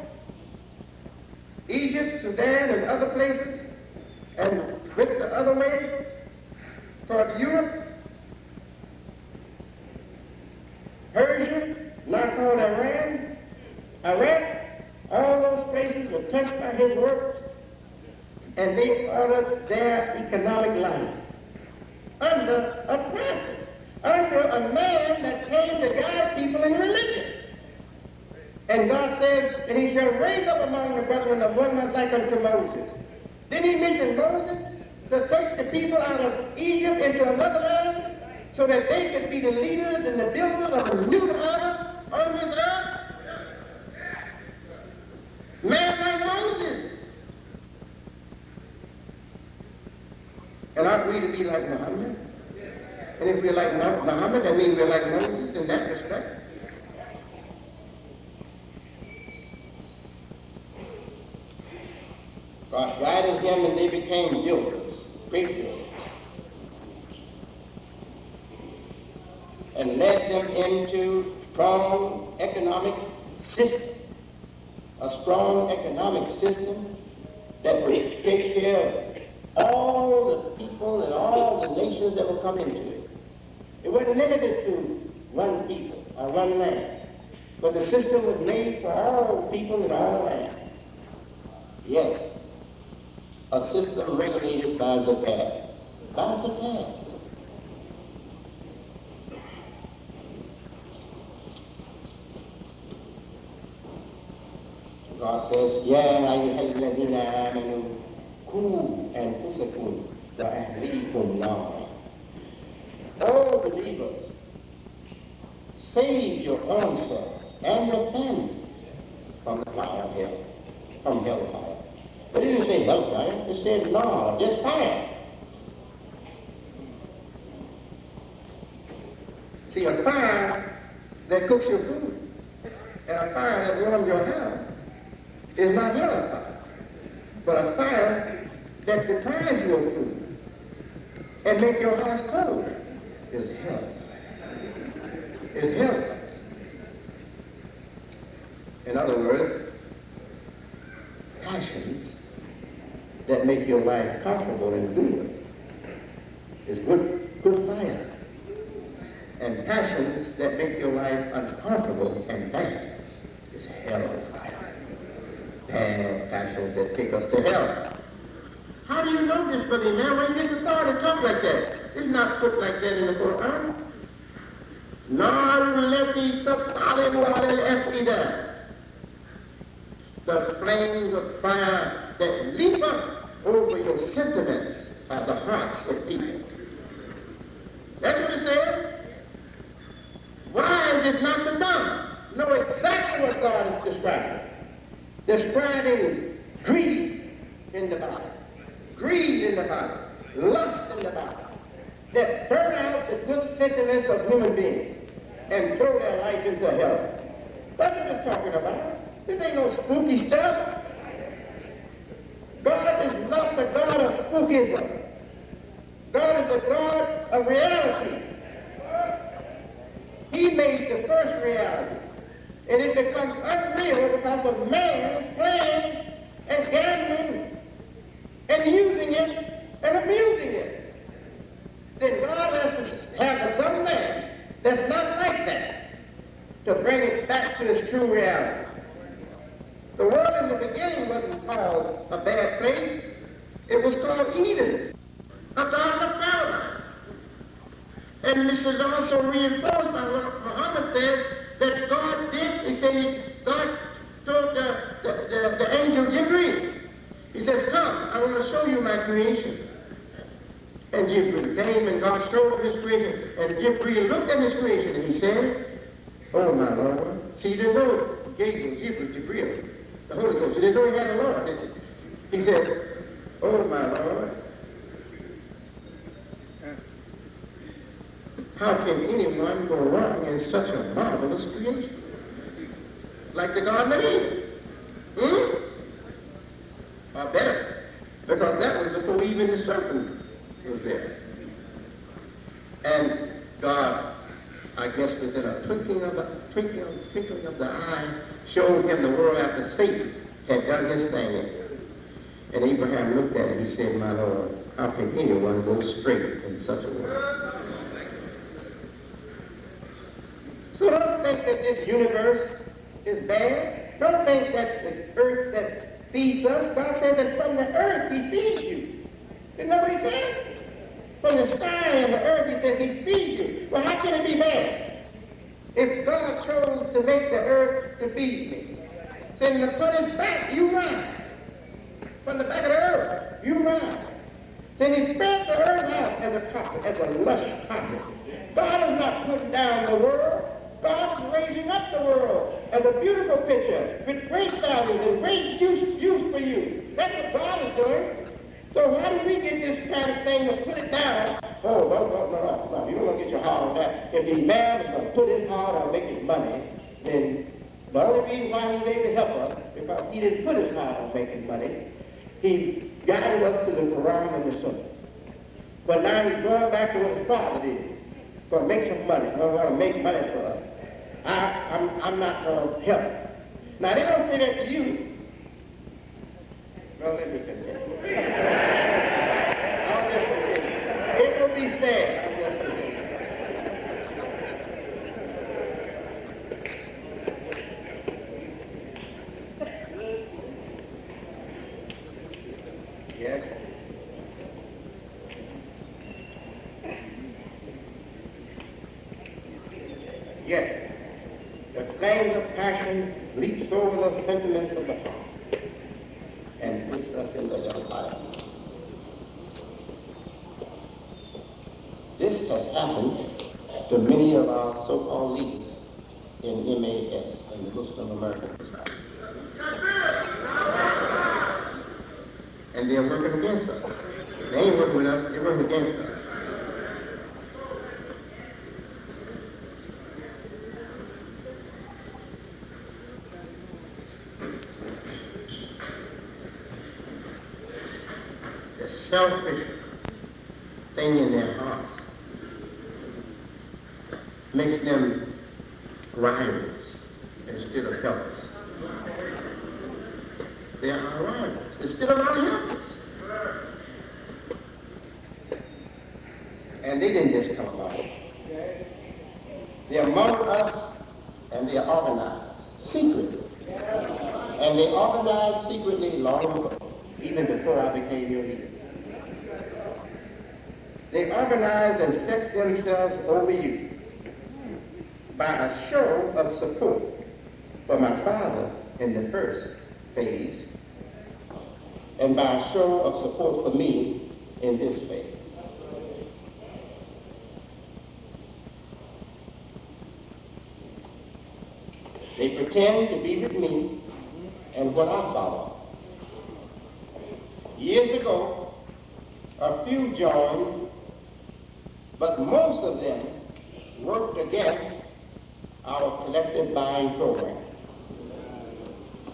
Egypt, Sudan, and other places, and went the other way toward Europe, Persia, now called Iran, Iraq. All those places were touched by his works, and they ordered their economic life under a prophet, under a man that came to guide people in religion. And God says, and he shall raise up among the brethren of one not like unto Moses. Then he mentioned Moses to take the people out of Egypt into another land so that they could be the leaders and the builders of a new order on this earth. Man like Moses. And aren't we to be like Muhammad? And if we're like Muhammad, that means we're like Moses in that respect. them and they became builders, great builders, and led them into strong economic system, a strong economic system that would take care of all the people and all the nations that would come into it. It wasn't limited to one people or one land, but the system was made for all people in all lands. Yes, a system regulated by zakat. By zakat. God says, Ya ayyuhalladhina amanu qu anfusakum wa ahlikum nara. All believers, save your own self and your family from the fire of hell, from hellfire. But it didn't say hellfire, it said no, just fire. See, a fire that cooks your food and a fire that warms your house is not hellfire, but a fire that deprives you of food and make your house cold is hell. Is hellfire. In other words, passions that make your life comfortable and good is good fire. And passions that make your life uncomfortable and bad is hellfire. Bad passions that take us to hell. How do you know this, Brother Imam? Where you get the thought to talk like that? It's not put like that in the Quran. The flames of fire that leap up over your sentiments are the hearts of people. That's what it says. Why is it not the tongue? Know exactly what God is describing. Describing greed in the body. Greed in the body. Lust in the body. That burn out the good sentiments of human beings and throw their life into hell. That's what it's talking about. This ain't no spooky stuff. God is not the God of spookism. God is the God of reality. He made the first reality. And it becomes unreal because of man playing and gambling and using it and abusing it. Then God has to have some man that's not like that to bring it back to its true reality. The world in the beginning wasn't called a bad place. It was called Eden, a garden of paradise. And this is also reinforced by what Mohammed said that God did. He said God told the angel Jibreel. He says, come, I want to show you my creation. And Jibreel came and God showed him his creation. And Jibreel looked at his creation and he said, oh my Lord. See, he didn't know Gabriel, Jibreel, the Holy Ghost. He didn't know he had a Lord, did he? He said, oh my Lord. How can anyone go wrong in such a marvelous creation? Like the Garden of Eden. Or better, because that was before even the serpent was there. And God, I guess within a twinkling of the eye, showed him the world after Satan had done his thing. And Abraham looked at it, he said, my Lord, how can anyone go straight in such a world? So don't think that this universe is bad. Don't think that the earth that feeds us. God says that from the earth he feeds you. Didn't know what he said? From the sky and the earth he says he feeds you. Well, how can it be bad? If God chose to make the earth to feed me, then to put his back, you run. From the back of the earth, you run. Then he spread the earth out as a carpet, as a lush carpet. God is not putting down the world. God is raising up the world as a beautiful picture with great values and great use for you. That's what God is doing. So how do we get this kind of thing to put it down? Oh, no. You don't want to get your heart on that. If the man is going to put his heart on making money, then the only reason why he was able to help us, because he didn't put his heart on making money, he guided us to the Quran and the Sunnah. But now he's going back to what his father did. Going to make some money. Going to make money for us. I'm not going to help. Now, they don't say that to you. No, let me continue. I'll just continue. It will be sad. I'll just continue. Yes. Yes. The flames of passion leaps over the sentiments of the heart and puts us in the hellfire. This has happened to many of our so-called leaders in MAS, in the Muslim American Society. And they're working against us. They ain't working with us, they're working against us. The selfish thing in their hearts makes them rivals instead of helpers. They are our rivals instead of our helpers. And they didn't just come about it. They're among us and they are organized secretly. And they organized secretly long ago, even before I became your leader. They organized and set themselves over you by a show of support for my father in the first phase, and by a show of support for me in this phase. They pretend to be with me and what I follow. Years ago, a few joined, but most of them worked against our collective buying program.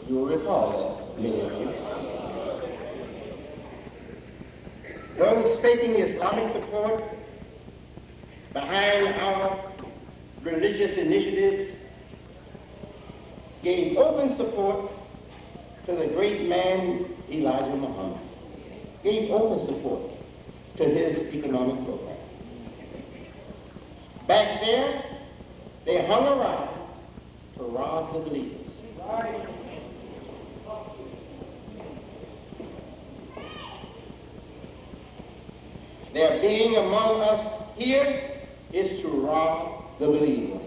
You will recall that, many of you. Those faking Islamic support behind our religious initiatives gave open support to the great man Elijah Muhammad, gave open support to his economic program. Back there, they hung around to rob the believers. Their being among us here is to rob the believers.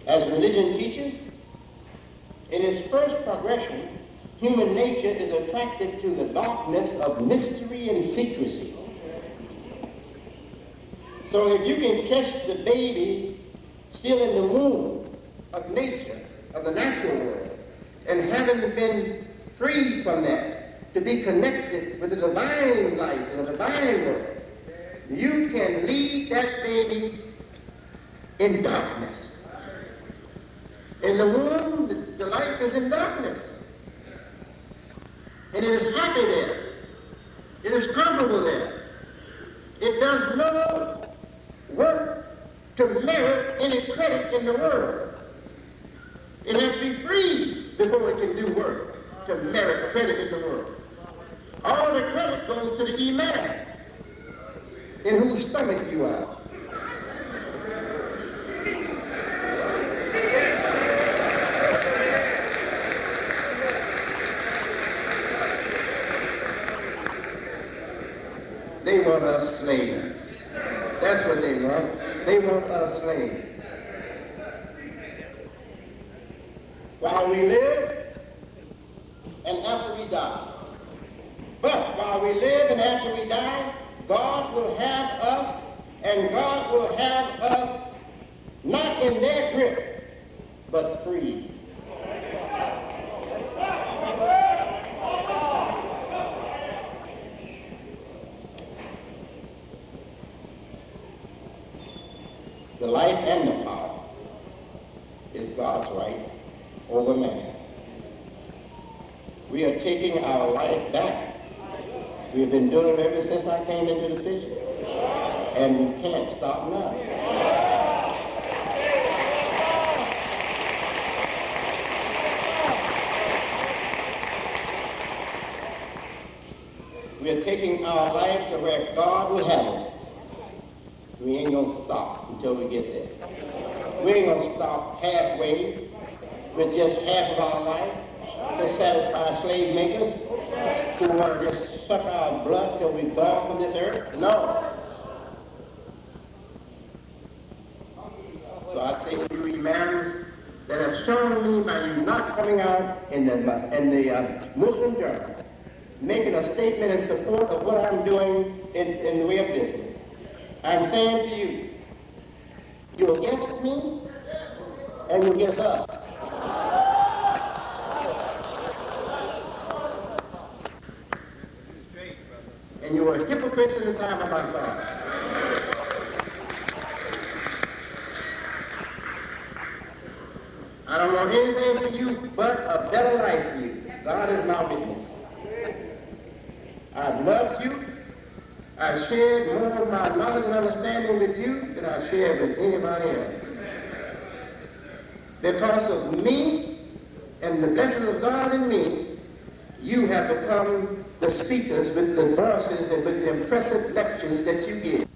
As religion teaches, in its first progression, human nature is attracted to the darkness of mystery and secrecy. So if you can catch the baby still in the womb of nature, of the natural world, and haven't been freed from that, to be connected with the divine life and the divine world, you can lead that baby in darkness. In the womb, the life is in darkness. And it is happy there. It is comfortable there. It does no work to merit any credit in the world. It has to be freed before it can do work to merit credit in the world. All the credit goes to the Imam, in whose stomach you are. They want us slaves. That's what they want. They want us slaves. While we live and after we die. But while we live and after we die, God will have us, and God will have us not in their grip, but free. The life and the power is God's right over man. We are taking our life back. We've been doing it ever since I came into the picture. And we can't stop now. We are taking our life to where God will have it. We ain't gonna stop until we get there. We ain't gonna stop halfway with just half of our life to satisfy slave makers who want to just suck our blood till we're gone from this earth. No. So I say to you, imams, that have shown me by you not coming out in the Muslim Journal, making a statement in support of what I'm doing in the way of business. I'm saying to you, you're against me and you're against us. And you are hypocrites in the time of our God. I don't want anything for you but a better life for you. God is my witness. I've loved you. I've shared more of my knowledge and understanding with you than I've shared with anybody else. Because of me and the blessings of God in me, you have become the speakers with the verses and with the impressive lectures that you give.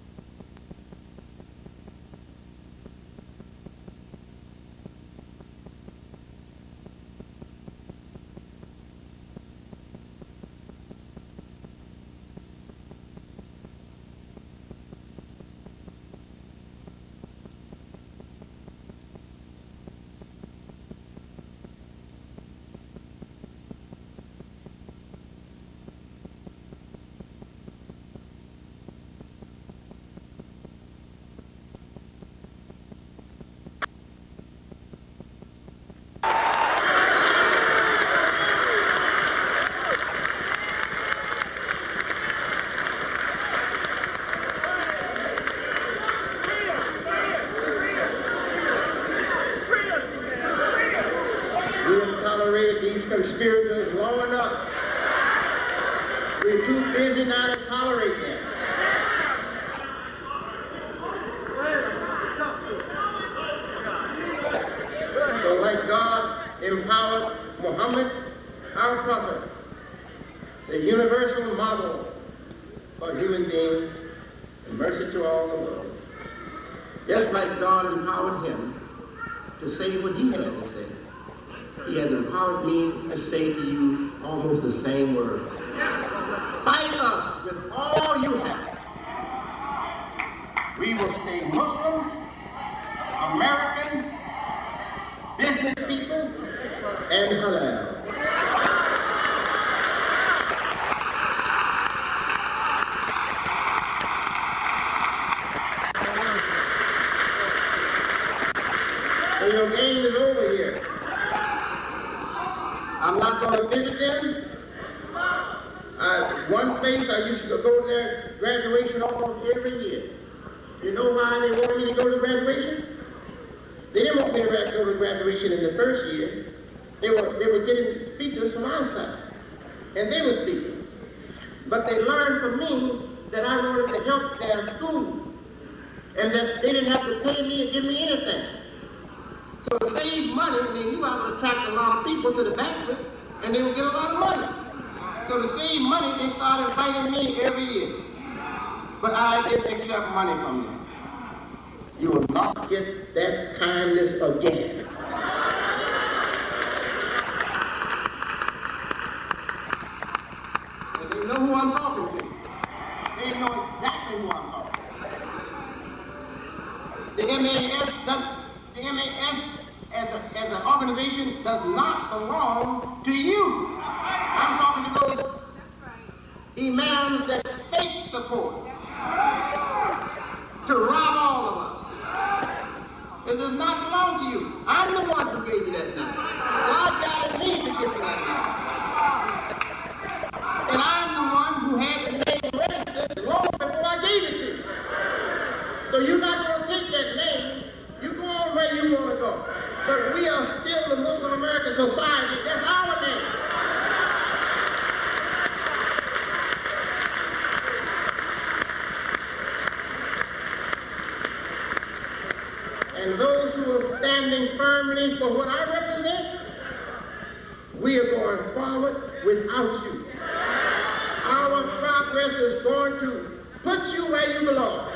These conspirators long enough. We're too busy now to tolerate them. So like God empowered Mohammed, our prophet, the universal model for human beings and mercy to all the world, just like God empowered him to say what he had to say, he has empowered me to say to you almost the same words. Fight us with all you have. We will stay Muslims, Americans, business people, and halal. So your game is over here. I'm not going to visit them. One place I used to go to their graduation almost every year. You know why they wanted me to go to graduation? They didn't want me to go to graduation in the first year. They were getting speakers from outside, and they were speaking. But they learned from me that I wanted to help their school, and that they didn't have to pay me to give me anything. So to save money, they knew I would attract a lot of people to the banquet, and they would get a lot of money. So to save money, they started inviting me every year. But I didn't accept money from them. You will not get that kindness again. And they know who I'm talking to. They know exactly who I'm talking to. The MAS as an organization does not belong to you. I'm talking to those imams that fake support to rob all of us. It does not belong to you. I'm the one who gave you that name. God guided me to give you that name. And I'm the one who had the name registered long before I gave it to you. So you're not going to take that name. You go on where you want to go. But we are still the Muslim American society. That's our name. standing firmly for what I represent, we are going forward without you. Our progress is going to put you where you belong,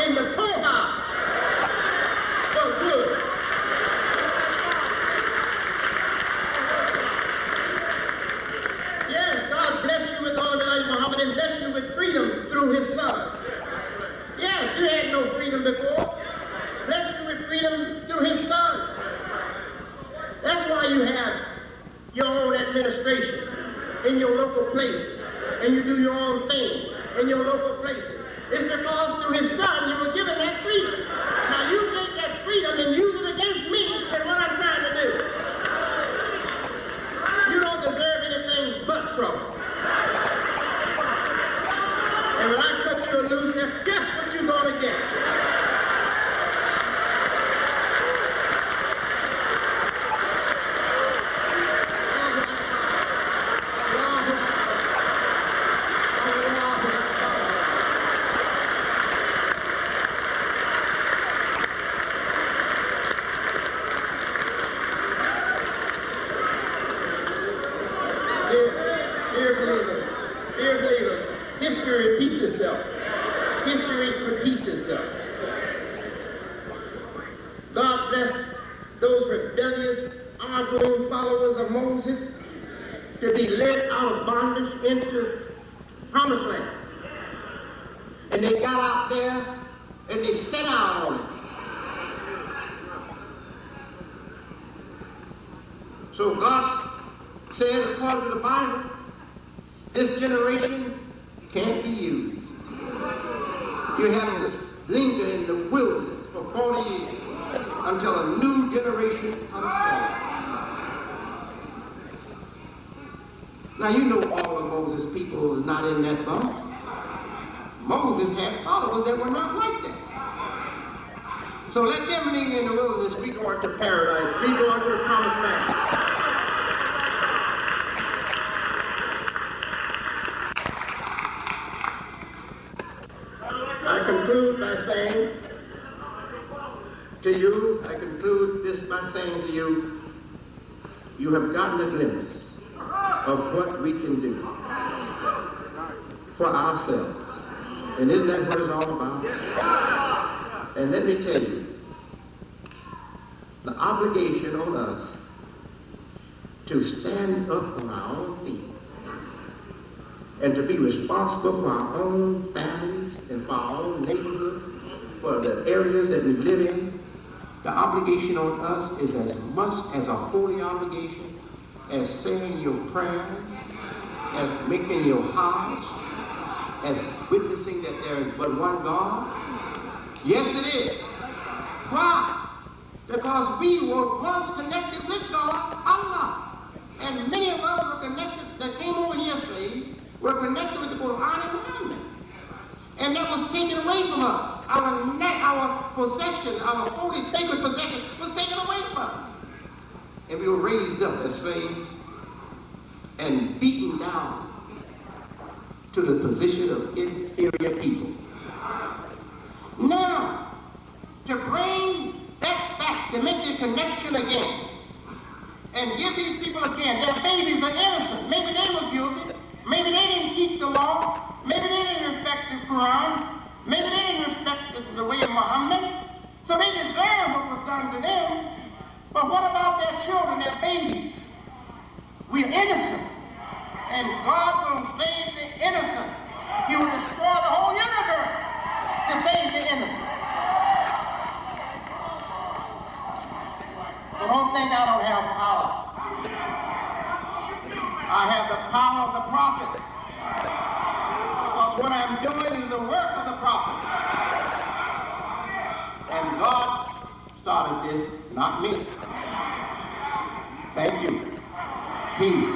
in the poorhouse for good. Yes, God bless you with all of life, Mohammed, and bless you with freedom through his sons. Yes, you had no freedom before. Bless you with freedom through his sons. That's why you have your own administration in your local places, and you do your own thing in your local places. It's because through his son you were given that freedom. Now you take that freedom and use it against me and what I'm trying to do. You don't deserve anything but trouble. And when I cut you loose, that's just what you're going to get. Dear believers, history repeats itself. History repeats itself. God bless those rebellious, arguing followers of Moses to be led out of bondage into promised land. And they got out there and they set out on it. So God said, according to the Bible, this generation can't be used. You have to linger in the wilderness for 40 years until a new generation comes forward. Now you know all of Moses' people is not in that bunch. Moses had followers that were not like that. So let them linger in the wilderness. We going to paradise. We going to the promised land. I conclude this by saying to you, you have gotten a glimpse of what we can do for ourselves. And isn't that what it's all about? And let me tell you, the obligation on us to stand up on our own feet and to be responsible for our own families and for our own neighborhood, for the areas that we live in. The obligation on us is as much as a holy obligation as saying your prayers, as making your vows, as witnessing that there is but one God. Yes, it is. Why? Because we were once connected with God, Allah. And many of us were connected, that came over here slaves, were connected with the Quran and Muhammad. And that was taken away from us. Our possession, our holy sacred possession was taken away from us. And we were raised up as slaves and beaten down to the position of inferior people. Now, to bring that back, to make the connection again, and give these people again, their babies are innocent. Maybe they were guilty. Maybe they didn't keep the law. Maybe they didn't respect the Quran. Maybe they didn't respect the way of Muhammad. So they deserve what was done to them. But what about their children, their babies? We are innocent. And God will save the innocent. He will destroy the whole universe to save the innocent. So don't think I don't have power. I have the power of the prophet. Because what I'm doing is the work of the prophet. And God started this, not me. Thank you. Peace.